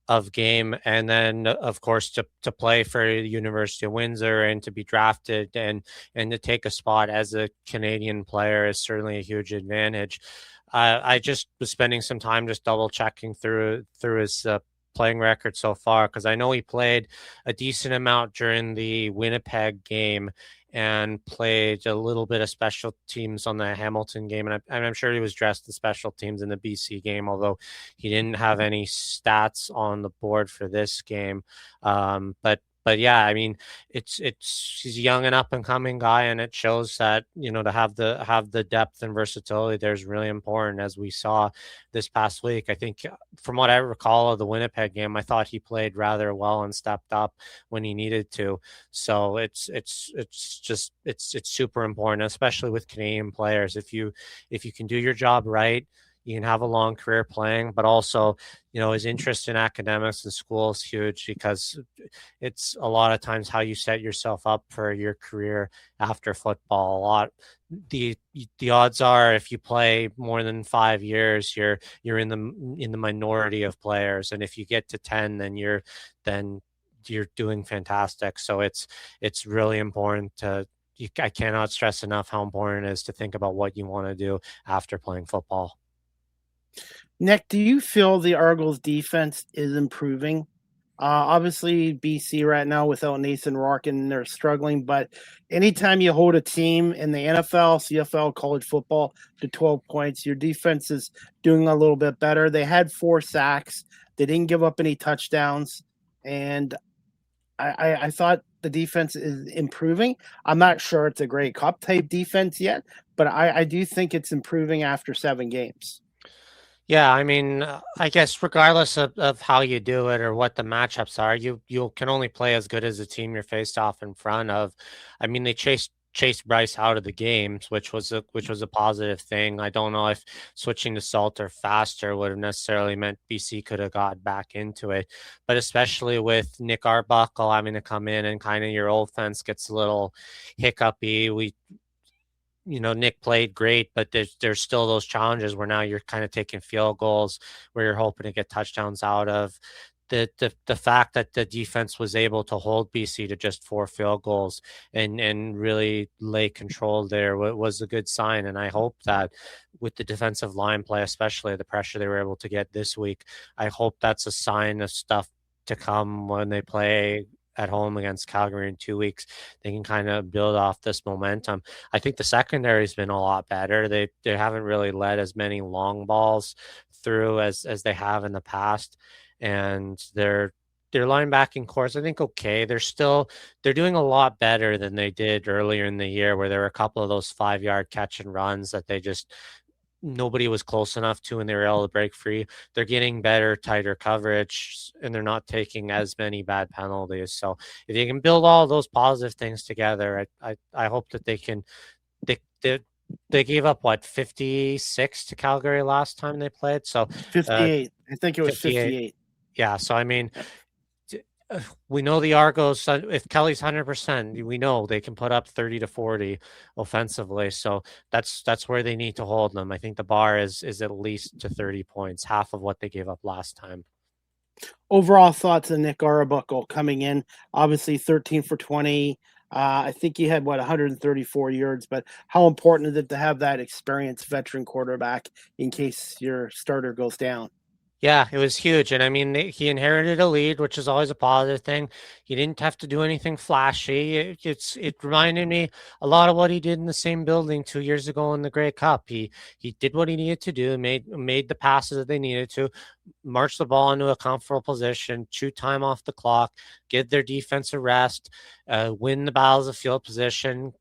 of game, and then of course to play for the University of Windsor and to be drafted and to take a spot as a Canadian player is certainly a huge advantage. I just was spending some time just double checking through his playing record so far, because I know he played a decent amount during the Winnipeg game and played a little bit of special teams on the Hamilton game, and I'm sure he was dressed in special teams in the BC game, although he didn't have any stats on the board for this game. But yeah, I mean, he's a young and up and coming guy, and it shows that, you know, to have the depth and versatility there's really important, as we saw this past week. I think from what I recall of the Winnipeg game, I thought he played rather well and stepped up when he needed to. So it's super important, especially with Canadian players. If you can do your job right, you can have a long career playing, but also, you know, his interest in academics and school is huge, because it's a lot of times how you set yourself up for your career after football. A lot, the odds are, if you play more than 5 years, you're in the minority of players, and if you get to 10, then you're doing fantastic. So it's really important to. I cannot stress enough how important it is to think about what you want to do after playing football. Nick, do you feel the Argos defense is improving? Obviously, BC right now without Nathan Rockin, they're struggling. But anytime you hold a team in the NFL, CFL, college football to 12 points, your defense is doing a little bit better. They had 4 sacks. They didn't give up any touchdowns. And I thought the defense is improving. I'm not sure it's a Grey Cup type defense yet, but I do think it's improving after 7 games. Yeah, I mean, I guess regardless of how you do it or what the matchups are, you can only play as good as the team you're faced off in front of. I mean, they chased Bryce out of the games, which was a positive thing. I don't know if switching to Salter faster would have necessarily meant BC could have got back into it, but especially with Nick Arbuckle having to come in and kind of your offense gets a little hiccupy. Nick played great, but there's still those challenges where now you're kind of taking field goals where you're hoping to get touchdowns out of. The fact that the defense was able to hold BC to just 4 field goals and really lay control there was a good sign. And I hope that with the defensive line play, especially the pressure they were able to get this week, I hope that's a sign of stuff to come when they play at home against Calgary in 2 weeks. They can kind of build off this momentum. I think the secondary's been a lot better. They haven't really led as many long balls through as they have in the past, and their linebacking course, I think, okay. They're doing a lot better than they did earlier in the year, where there were a couple of those 5-yard catch and runs that they just nobody was close enough to, and they were able to break free. They're getting better, tighter coverage, and they're not taking as many bad penalties. So if you can build all those positive things together, I hope that they can. They gave up 56 to Calgary last time they played. So 58. I think it was 58. Yeah. So I mean, we know the Argos, if Kelly's 100%, we know they can put up 30 to 40 offensively. So that's where they need to hold them. I think the bar is at least to 30 points, half of what they gave up last time. Overall thoughts on Nick Arbuckle coming in, obviously 13 for 20. I think he had 134 yards, but how important is it to have that experienced veteran quarterback in case your starter goes down? Yeah, it was huge. And I mean, he inherited a lead, which is always a positive thing. He didn't have to do anything flashy. It reminded me a lot of what he did in the same building 2 years ago in the Grey Cup. He did what he needed to do, made the passes that they needed to, march the ball into a comfortable position, chew time off the clock, give their defense a rest, win the battles of field position,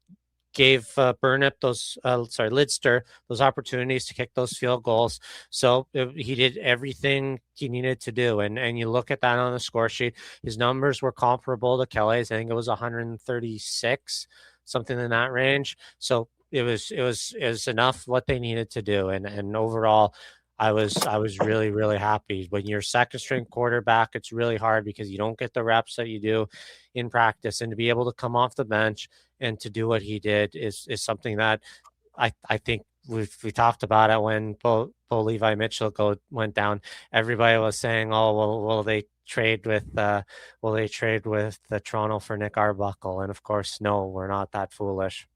gave Lidster those opportunities to kick those field goals. So he did everything he needed to do. And you look at that on the score sheet, his numbers were comparable to Kelly's. I think it was 136, something in that range. So it was enough what they needed to do. And overall, I was really, really happy. When you're second string quarterback, it's really hard because you don't get the reps that you do in practice, and to be able to come off the bench and to do what he did is something that I think we talked about it when Bo Levi Mitchell went down. Everybody was saying, "Oh, well, will they trade with the Toronto for Nick Arbuckle?" And of course, no, we're not that foolish.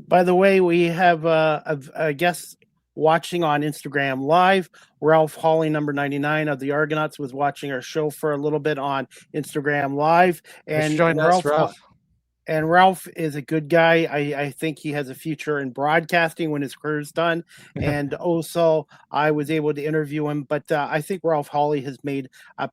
By the way, we have a guest watching on Instagram Live. Ralph Hawley, number 99 of the Argonauts, was watching our show for a little bit on Instagram Live. And join us, Ralph. And Ralph is a good guy. I think he has a future in broadcasting when his career is done. And also, I was able to interview him. But I think Ralph Hawley has made a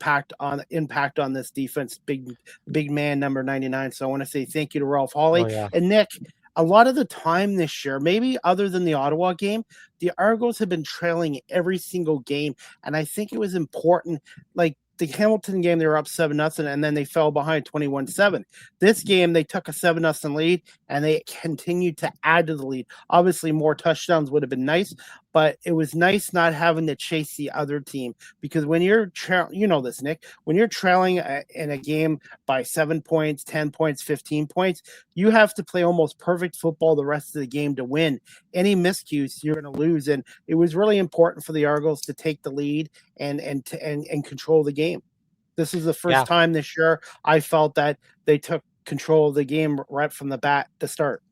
impact on this defense. Big man, number 99. So I want to say thank you to Ralph Hawley. Oh, yeah. And Nick, a lot of the time this year, maybe other than the Ottawa game, the Argos have been trailing every single game. And I think it was important, like the Hamilton game, they were up 7-0, and then they fell behind 21-7. This game, they took a 7-0 lead, and they continued to add to the lead. Obviously, more touchdowns would have been nice, but it was nice not having to chase the other team, because when you're you know this, Nick, when you're trailing in a game by 7 points, 10 points, 15 points, you have to play almost perfect football the rest of the game to win. Any miscues, you're going to lose. And it was really important for the Argos to take the lead and control the game. This is the first time this year I felt that they took control of the game right from the bat to start.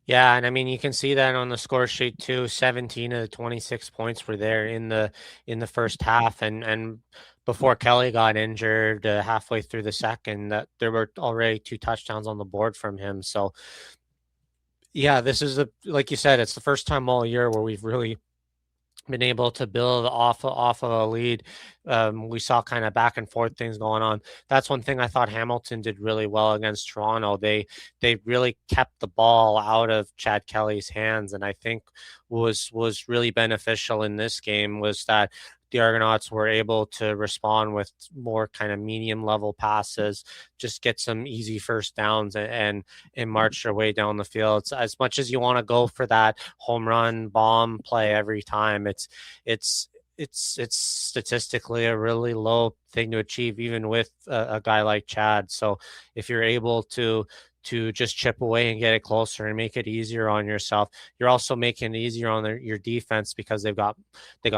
Yeah, and I mean you can see that on the score sheet too. 17 of the 26 points were there in the first half, and before Kelly got injured halfway through the second, that there were already 2 touchdowns on the board from him. So yeah, this is like you said, it's the first time all year where we've really been able to build off of a lead. We saw kind of back and forth things going on. That's one thing I thought Hamilton did really well against Toronto. They really kept the ball out of Chad Kelly's hands, and I think was really beneficial in this game was that the Argonauts were able to respond with more kind of medium level passes, just get some easy first downs and march their way down the field. So as much as you want to go for that home run bomb play every time, it's statistically a really low thing to achieve, even with a guy like Chad. So if you're able to just chip away and get it closer and make it easier on yourself, you're also making it easier on your defense, because they got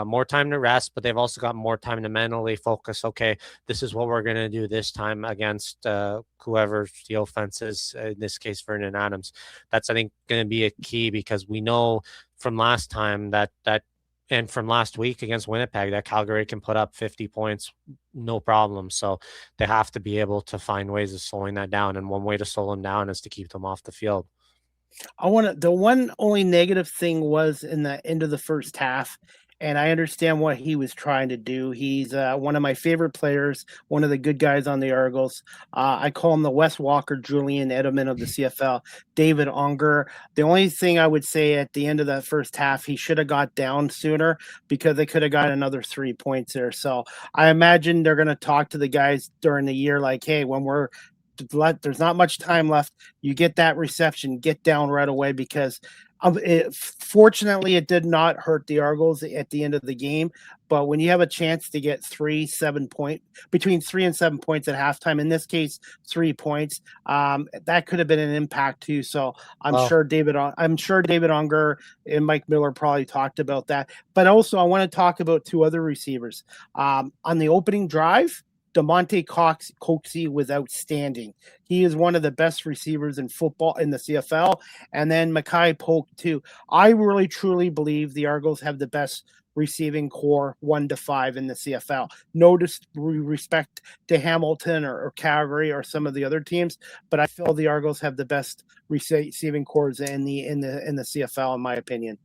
more time to rest, but they've also got more time to mentally focus. Okay, this is what we're going to do this time against whoever the offense is, in this case Vernon Adams. That's, I think, going to be a key, because we know from last time that and from last week against Winnipeg that Calgary can put up 50 points, no problem. So they have to be able to find ways of slowing that down. And one way to slow them down is to keep them off the field. The one only negative thing was in the end of the first half, and I understand what he was trying to do. He's one of my favorite players, one of the good guys on the Argos. I call him the Wes Walker, Julian Edelman of the CFL, David Unger. The only thing I would say at the end of the first half, he should have got down sooner, because they could have got another 3 points there. So I imagine they're going to talk to the guys during the year like, hey, when there's not much time left, you get that reception, get down right away, because fortunately it did not hurt the Argos at the end of the game. But when you have a chance to get between 3 and 7 points at halftime, in this case 3 points, that could have been an impact too. So I'm sure David Unger and Mike Miller probably talked about that. But also I want to talk about 2 other receivers on the opening drive. DeMonte Coxie was outstanding. He is one of the best receivers in football in the CFL. And then Mackay Polk too. I really truly believe the Argos have the best receiving core 1 to 5 in the CFL. No disrespect to Hamilton or Calgary or some of the other teams, but I feel the Argos have the best receiving cores in the CFL, in my opinion.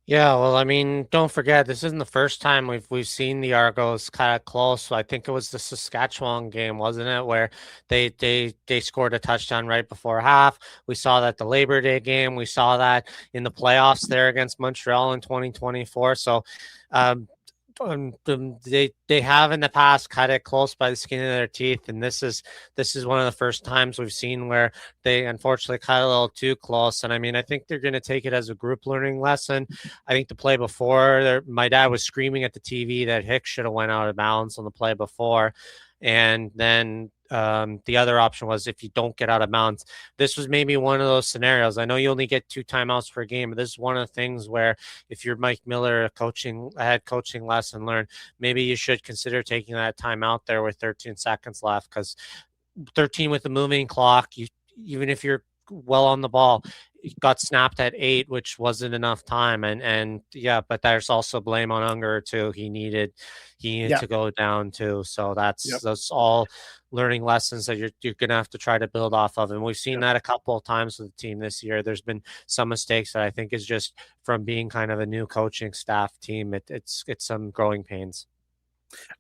Yeah, well, I mean, don't forget, this isn't the first time we've seen the Argos kind of close. I think it was the Saskatchewan game, wasn't it, where they scored a touchdown right before half. We saw that the Labor Day game. We saw that in the playoffs there against Montreal in 2024. So They have in the past cut it close by the skin of their teeth, and this is one of the first times we've seen where they unfortunately cut a little too close. And I mean, I think they're going to take it as a group learning lesson. I think the play before, my dad was screaming at the TV that Hicks should have went out of bounds on the play before, and then the other option was if you don't get out of bounds. This was maybe one of those scenarios. I know you only get 2 timeouts per game, but this is one of the things where if you're Mike Miller, a head coaching lesson learned, maybe you should consider taking that timeout there with 13 seconds left, because 13 with the moving clock, even if you're well on the ball, it got snapped at 8, which wasn't enough time. And yeah, but there's also blame on Unger too. He needed to go down too. So that's all learning lessons that you're going to have to try to build off of. And we've seen that a couple of times with the team this year. There's been some mistakes that I think is just from being kind of a new coaching staff team. It's some growing pains.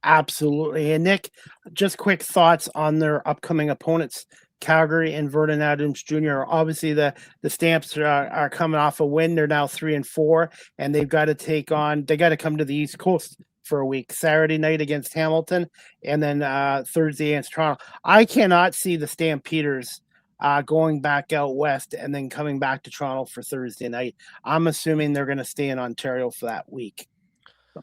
Absolutely. And Nick, just quick thoughts on their upcoming opponents. Calgary and Vernon Adams Jr. Obviously, the Stamps are coming off a win. They're now 3-4, and they've got to they got to come to the East Coast for a week. Saturday night against Hamilton, and then Thursday against Toronto. I cannot see the Stampeders going back out west and then coming back to Toronto for Thursday night. I'm assuming they're going to stay in Ontario for that week.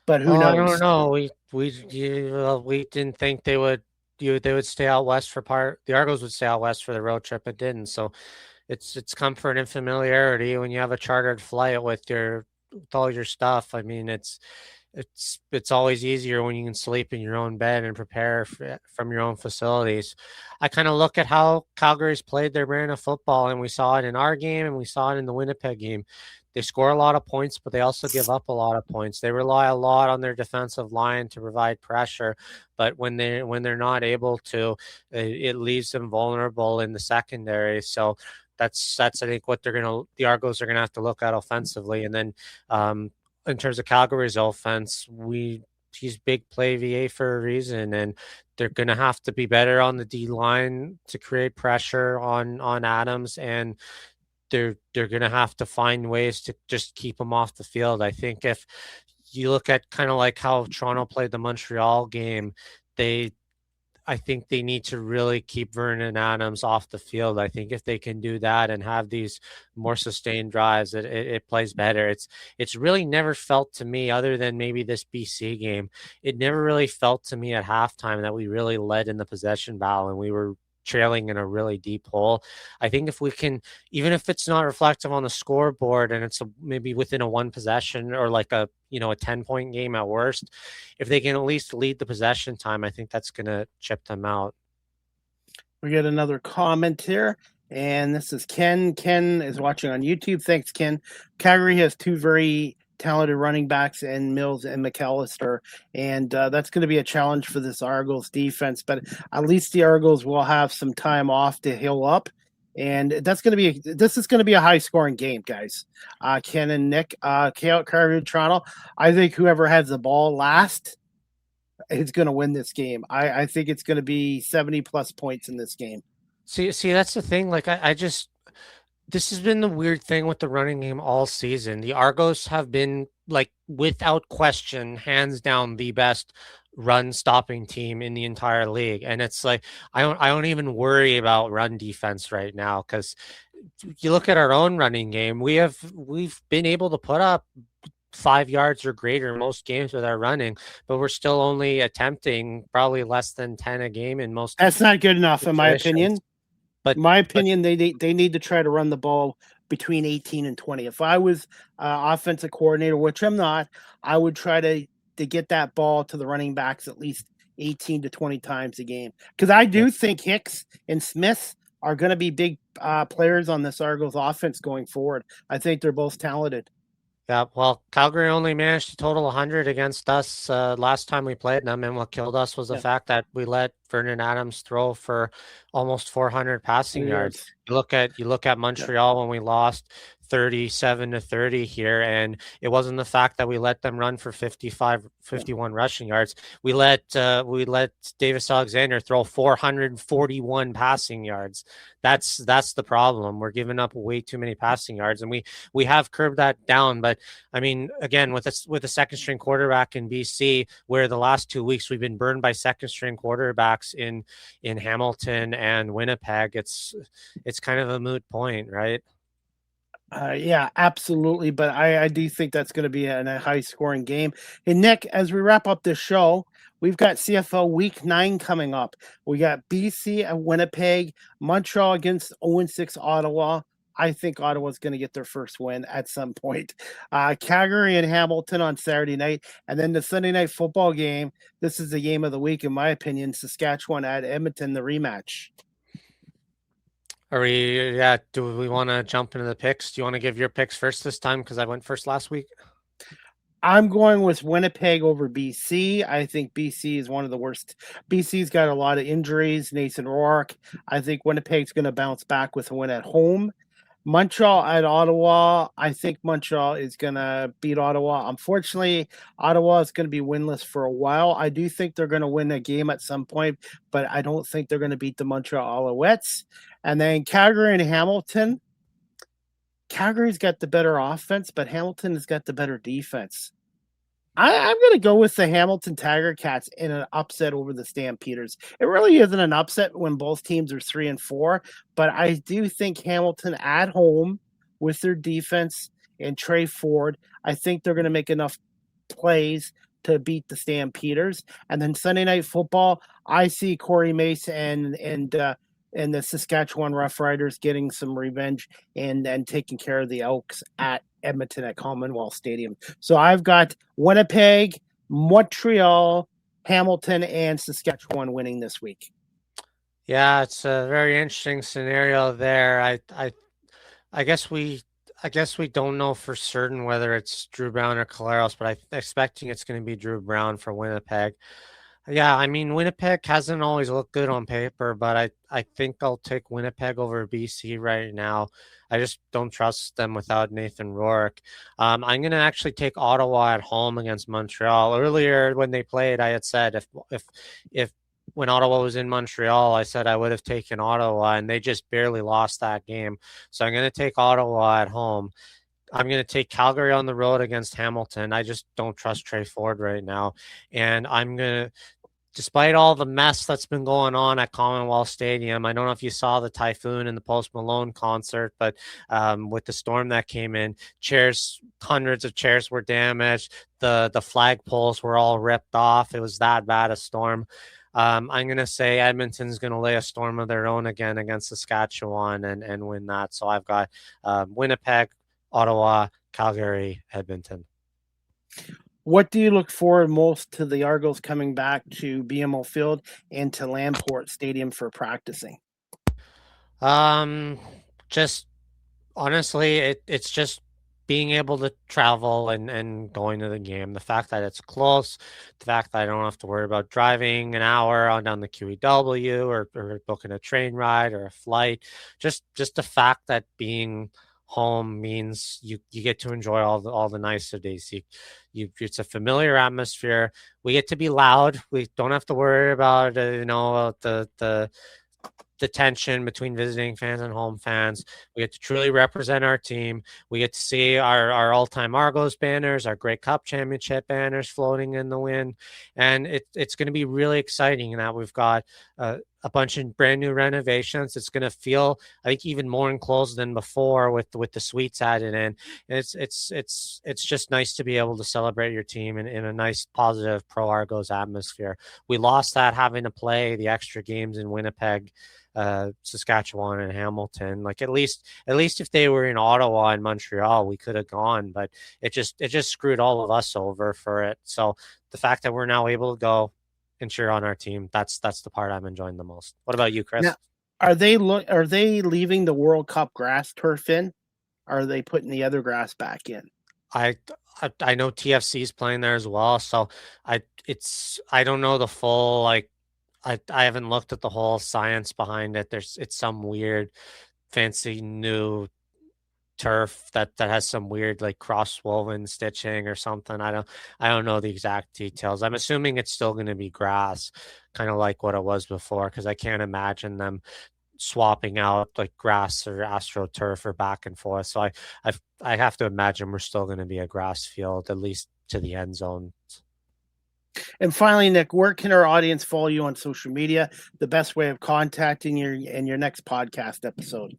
But who knows? I don't know. We didn't think they would stay out west the Argos would stay out west for the road trip. It didn't. So it's comfort and familiarity when you have a chartered flight with all your stuff. I mean, it's always easier when you can sleep in your own bed and prepare from your own facilities. I kind of look at how Calgary's played their brand of football, and we saw it in our game and we saw it in the Winnipeg game. They score a lot of points, but they also give up a lot of points. They rely a lot on their defensive line to provide pressure, but when they're not able to, it leaves them vulnerable in the secondary. So that's I think what the Argos are gonna have to look at offensively. And then in terms of Calgary's offense, he's big play VA for a reason, and they're gonna have to be better on the D line to create pressure on Adams, and they're going to have to find ways to just keep him off the field. I think if you look at kind of like how Toronto played the Montreal game, I think they need to really keep Vernon Adams off the field. I think if they can do that and have these more sustained drives, it plays better. It's really never felt to me, other than maybe this BC game, it never really felt to me at halftime that we really led in the possession battle and we were trailing in a really deep hole. I think if we can, even if it's not reflective on the scoreboard and it's maybe within a 1 possession or like a 10-point game at worst, if they can at least lead the possession time, I think that's going to chip them out. We get another comment here, and this is Ken. Ken is watching on YouTube. Thanks, Ken. Calgary has 2 very talented running backs in Mills and McAllister, and that's going to be a challenge for this Argos defense, but at least the Argos will have some time off to heal up, and this is going to be a high scoring game, guys. Ken and Nick, Calgary, Toronto, I think whoever has the ball last is going to win this game. I think it's going to be 70 plus points in this game. See, that's the thing. Like this has been the weird thing with the running game all season. The Argos have been, like, without question, hands down, the best run stopping team in the entire league. And it's like, I don't even worry about run defense right now, because you look at our own running game, we've been able to put up 5 yards or greater in most games with our running, but we're still only attempting probably less than 10 a game in most. That's not good enough, in my opinion. But my opinion, they need to try to run the ball between 18 and 20. If I was offensive coordinator, which I'm not, I would try to get that ball to the running backs at least 18 to 20 times a game. Because I do think Hicks and Smith are going to be big players on this Argos offense going forward. I think they're both talented. Yeah, well, Calgary only managed to total 100 against us last time we played them, and what killed us was the fact that we let Vernon Adams throw for almost 400 passing yards. Yards. You look at Montreal when we lost 37-30 here, and it wasn't the fact that we let them run for 51 rushing yards. We let Davis Alexander throw 441 passing yards. That's the problem. We're giving up way too many passing yards, and we have curbed that down. But I mean, again, with a second string quarterback in BC, where the last 2 weeks we've been burned by second string quarterbacks in Hamilton and Winnipeg, it's kind of a moot point, right? Yeah, absolutely. But I do think that's going to be a high scoring game. And Nick, as we wrap up this show, we've got CFL Week 9 coming up. We got BC and Winnipeg, Montreal against 0-6 Ottawa. I think Ottawa's going to get their first win at some point. Calgary and Hamilton on Saturday night. And then the Sunday night football game. This is the game of the week, in my opinion. Saskatchewan at Edmonton, the rematch. Do we want to jump into the picks? Do you want to give your picks first this time? Because I went first last week. I'm going with Winnipeg over BC. I think BC is one of the worst. BC's got a lot of injuries. Nathan Rourke. I think Winnipeg's going to bounce back with a win at home. Montreal at Ottawa. I think Montreal is going to beat Ottawa. Unfortunately, Ottawa is going to be winless for a while. I do think they're going to win a game at some point, but I don't think they're going to beat the Montreal Alouettes. And then Calgary and Hamilton. Calgary's got the better offense, but Hamilton has got the better defense. I'm going to go with the Hamilton Tiger Cats in an upset over the Stampeders. It really isn't an upset when both teams are 3-4, but I do think Hamilton at home with their defense and Trey Ford, I think they're going to make enough plays to beat the Stampeders. And then Sunday Night Football, I see Corey Mace and the Saskatchewan Roughriders getting some revenge and taking care of the Elks at Edmonton at Commonwealth Stadium. So I've got Winnipeg, Montreal, Hamilton, and Saskatchewan winning this week. Yeah, it's a very interesting scenario there. I guess we don't know for certain whether it's Drew Brown or Caleros, but I'm expecting it's going to be Drew Brown for Winnipeg. Yeah, I mean, Winnipeg hasn't always looked good on paper, but I think I'll take Winnipeg over BC right now. I just don't trust them without Nathan Rourke. I'm going to actually take Ottawa at home against Montreal. Earlier when they played, I had said if when Ottawa was in Montreal, I said I would have taken Ottawa, and they just barely lost that game. So I'm going to take Ottawa at home. I'm going to take Calgary on the road against Hamilton. I just don't trust Trey Ford right now. And I'm going to, despite all the mess that's been going on at Commonwealth Stadium, I don't know if you saw the typhoon and the Post Malone concert, but with the storm that came in, hundreds of chairs were damaged. The flagpoles were all ripped off. It was that bad a storm. I'm going to say Edmonton's going to lay a storm of their own again against Saskatchewan and win that. So I've got Winnipeg, Ottawa, Calgary, Edmonton. What do you look forward most to the Argos coming back to BMO Field and to Landport Stadium for practicing? Just honestly, it's just being able to travel and going to the game. The fact that it's close, the fact that I don't have to worry about driving an hour on down the QEW or booking a train ride or a flight. Just the fact that being home means you get to enjoy all the niceties. It's a familiar atmosphere. We get to be loud. We don't have to worry about the tension between visiting fans and home fans. We get to truly represent our team. We get to see our all-time Argos banners, our Grey Cup Championship banners floating in the wind. And it's going to be really exciting in that we've got a bunch of brand new renovations. It's going to feel, I think, even more enclosed than before with the suites added in. It's just nice to be able to celebrate your team in a nice, positive pro Argos atmosphere. We lost that having to play the extra games in Winnipeg, Saskatchewan, and Hamilton. Like at least if they were in Ottawa and Montreal, we could have gone, but it just screwed all of us over for it. So the fact that we're now able to go and cheer on our team, that's the part I'm enjoying the most. What about you, Chris? Now, are they leaving the World Cup grass turf in? Or are they putting the other grass back in? I know TFC is playing there as well, so I don't know the full I haven't looked at the whole science behind it. It's some weird, fancy new turf that has some weird like cross woven stitching or something. I don't know the exact details. I'm assuming it's still going to be grass, kind of like what it was before, because I can't imagine them swapping out like grass or astroturf or back and forth. So I have to imagine we're still going to be a grass field at least to the end zone. And finally, Nick, where can our audience follow you on social media? The best way of contacting you in your next podcast episode.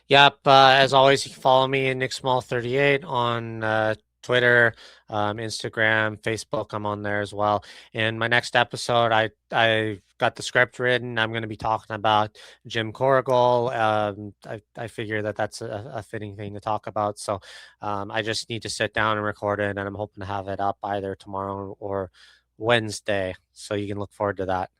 Yep. As always, you can follow me in Nick Small 38 on Twitter, Instagram, Facebook. I'm on there as well. In my next episode, I got the script written. I'm going to be talking about Jim Corrigal. I figure that's a fitting thing to talk about. So I just need to sit down and record it, and I'm hoping to have it up either tomorrow or Wednesday. So you can look forward to that.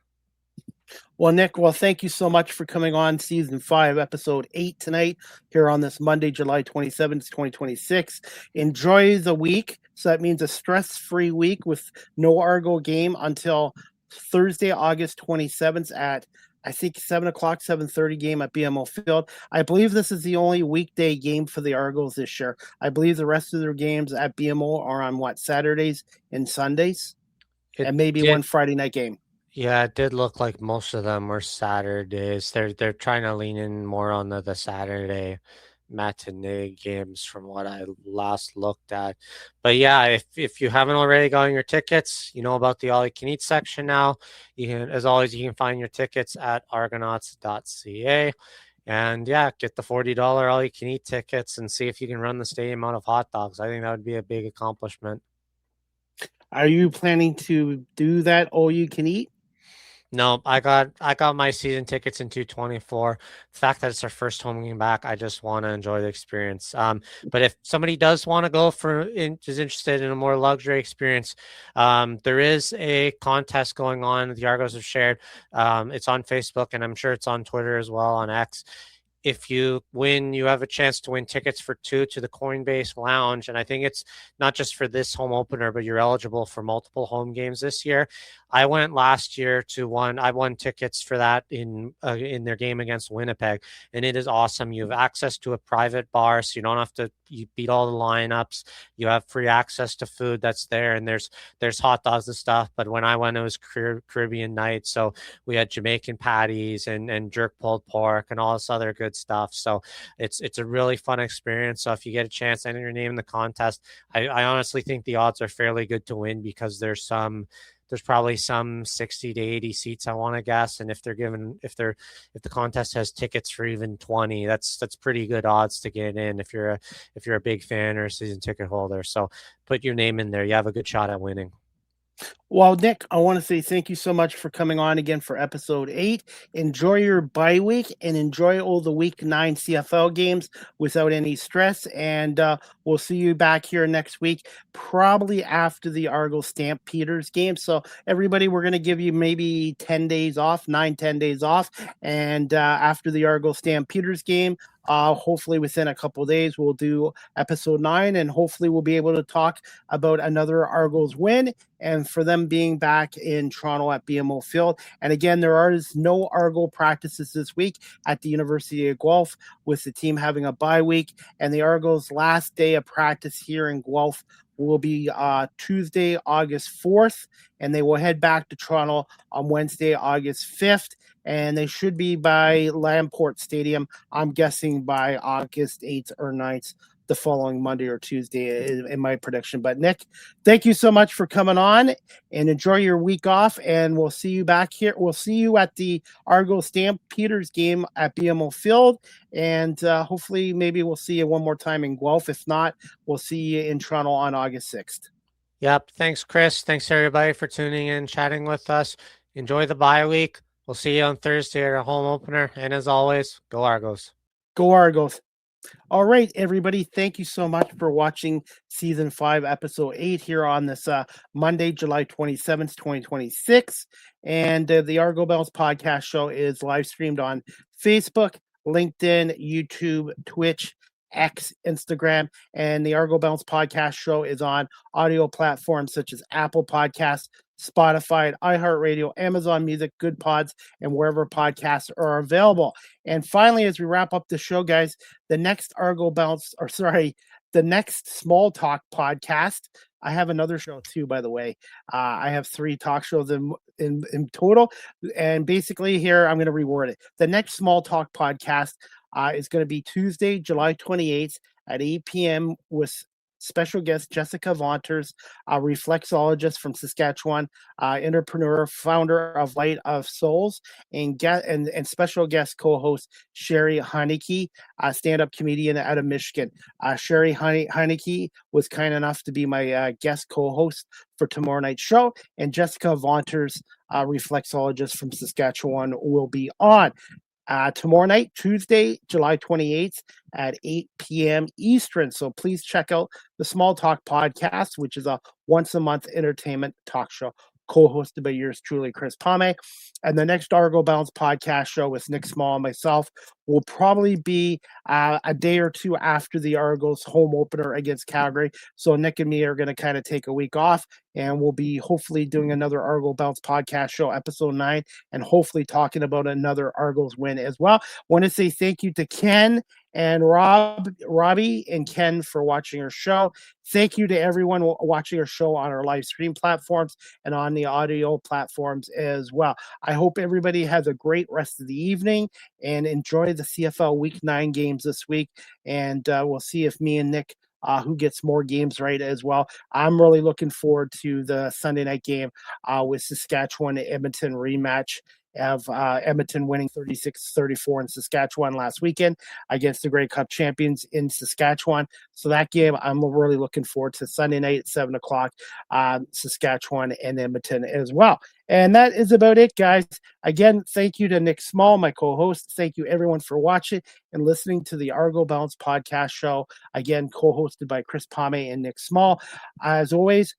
Well, Nick, thank you so much for coming on season 5, episode 8 tonight here on this Monday, July 27th, 2026. Enjoy the week. So that means a stress-free week with no Argo game until Thursday, August 27th at, I think, 7 o'clock, 7:30 game at BMO Field. I believe this is the only weekday game for the Argos this year. I believe the rest of their games at BMO are on, Saturdays and Sundays? And maybe one Friday night game. Yeah, it did look like most of them were Saturdays. They're trying to lean in more on the Saturday matinee games from what I last looked at. But yeah, if you haven't already gotten your tickets, you know about the all you can eat section now. You can, as always, you can find your tickets at argonauts.ca. And yeah, get the $40 all you can eat tickets and see if you can run the stadium out of hot dogs. I think that would be a big accomplishment. Are you planning to do that all you can eat? No, I got my season tickets in 224. The fact that it's our first home game back, I just want to enjoy the experience. But if somebody does want to go is interested in a more luxury experience, there is a contest going on. The Argos have shared. It's on Facebook, and I'm sure it's on Twitter as well, on X. If you win, you have a chance to win tickets for 2 to the Coinbase Lounge. And I think it's not just for this home opener, but you're eligible for multiple home games this year. I went last year to one. I won tickets for that in their game against Winnipeg, and it is awesome. You have access to a private bar, so you don't have to beat all the lineups. You have free access to food that's there, and there's hot dogs and stuff. But when I went, it was Caribbean night, so we had Jamaican patties and jerk pulled pork and all this other good stuff. So it's a really fun experience. So if you get a chance, enter your name in the contest. I honestly think the odds are fairly good to win because there's probably some 60 to 80 seats, I want to guess. And if the contest has tickets for even 20, that's pretty good odds to get in if you're a big fan or a season ticket holder. So put your name in there. You have a good shot at winning. Well, Nick, I want to say thank you so much for coming on again for episode 8. Enjoy your bye week and enjoy all the week 9 CFL games without any stress. And we'll see you back here next week, probably after the Argo Stampeders game. So everybody, we're going to give you maybe 10 days off, 10 days off. And after the Argo Stampeders game, hopefully within a couple of days, we'll do episode 9, and hopefully we'll be able to talk about another Argos win and for them being back in Toronto at BMO Field. And again, there is no Argo practices this week at the University of Guelph, with the team having a bye week, and the Argos' last day of practice here in Guelph will be Tuesday, August 4th, and they will head back to Toronto on Wednesday, August 5th. And they should be by Lamport Stadium, I'm guessing by August 8th or 9th, the following Monday or Tuesday in my prediction. But Nick, thank you so much for coming on, and enjoy your week off. And we'll see you back here. We'll see you at the Argo Stampeders game at BMO Field. And hopefully maybe we'll see you one more time in Guelph. If not, we'll see you in Toronto on August 6th. Yep. Thanks, Chris. Thanks everybody for tuning in, chatting with us. Enjoy the bye week. We'll see you on Thursday at our home opener. And as always, go Argos. Go Argos. All right, everybody. Thank you so much for watching season 5, episode 8 here on this Monday, July 27th, 2026. And the Argo Bells podcast show is live streamed on Facebook, LinkedIn, YouTube, Twitch, X, Instagram, and the Argo Bells podcast show is on audio platforms such as Apple Podcasts, Spotify, iHeartRadio, Amazon Music, Good Pods, and wherever podcasts are available. And finally, as we wrap up the show, guys, the next the next Small Talk podcast. I have another show too, by the way. I have 3 talk shows in total. And basically here, I'm going to reword it. The next Small Talk podcast is going to be Tuesday, July 28th at 8 p.m. with special guest Jessica Vaunters, a reflexologist from Saskatchewan, entrepreneur, founder of Light of Souls, and special guest co-host Sherry Haneke, a stand-up comedian out of Michigan. Sherry Haneke was kind enough to be my guest co-host for tomorrow night's show, and Jessica Vaunters, a reflexologist from Saskatchewan, will be on. Tomorrow night, Tuesday, July 28th at 8 p.m. Eastern. So please check out the Small Talk podcast, which is a once-a-month entertainment talk show co-hosted by yours truly, Chris Pomay. And the next Argo Bounce podcast show with Nick Small and myself will probably be a day or two after the Argos home opener against Calgary. So Nick and me are going to kind of take a week off, and we'll be hopefully doing another Argo Bounce podcast show, episode 9, and hopefully talking about another Argos win as well. Want to say thank you to Ken and Robbie and Ken for watching our show. Thank you to everyone watching our show on our live stream platforms and on the audio platforms as well. I hope everybody has a great rest of the evening and enjoy the CFL Week 9 games this week. And we'll see if me and Nick who gets more games right as well. I'm really looking forward to the Sunday night game with Saskatchewan Edmonton rematch of Edmonton winning 36-34 in Saskatchewan last weekend against the Grey Cup champions in Saskatchewan. So that game, I'm really looking forward to Sunday night at 7 o'clock, Saskatchewan and Edmonton as well. And that is about it, guys. Again, thank you to Nick Small, my co-host. Thank you, everyone, for watching and listening to the Argo Bounce podcast show. Again, co-hosted by Chris Pomay and Nick Small. As always,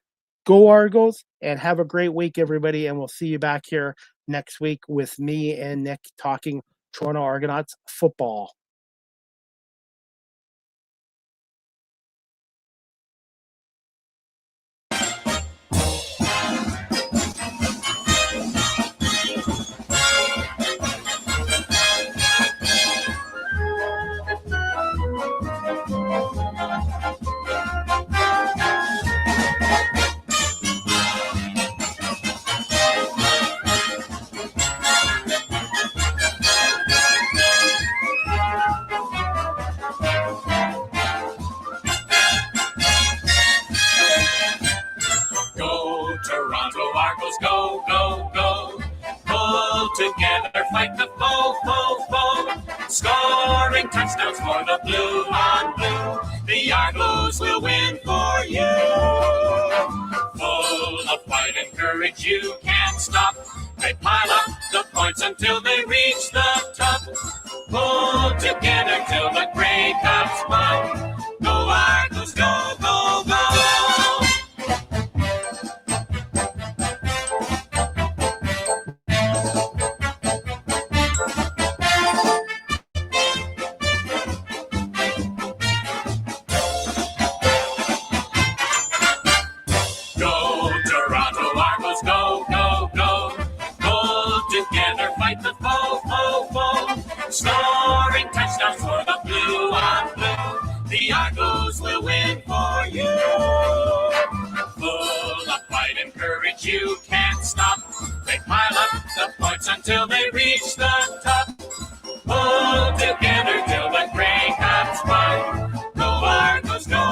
go Argos and have a great week, everybody. And we'll see you back here next week with me and Nick talking Toronto Argonauts football. Go, Toronto Argos, go, go, go. Pull together, fight the foe, foe, foe. Scoring touchdowns for the blue on blue. The Argos will win for you. Full of fight and courage, you can't stop. They pile up the points until they reach the top. Pull together till the Grey Cup's won. Go Argos, go, go, go. Go, Toronto Argos, go, go, go. Pull together, fight the foe, foe, foe. Scoring touchdowns for the blue on blue. The Argos will win for you. Full of fight and courage, you can't stop. They pile up the points until they reach the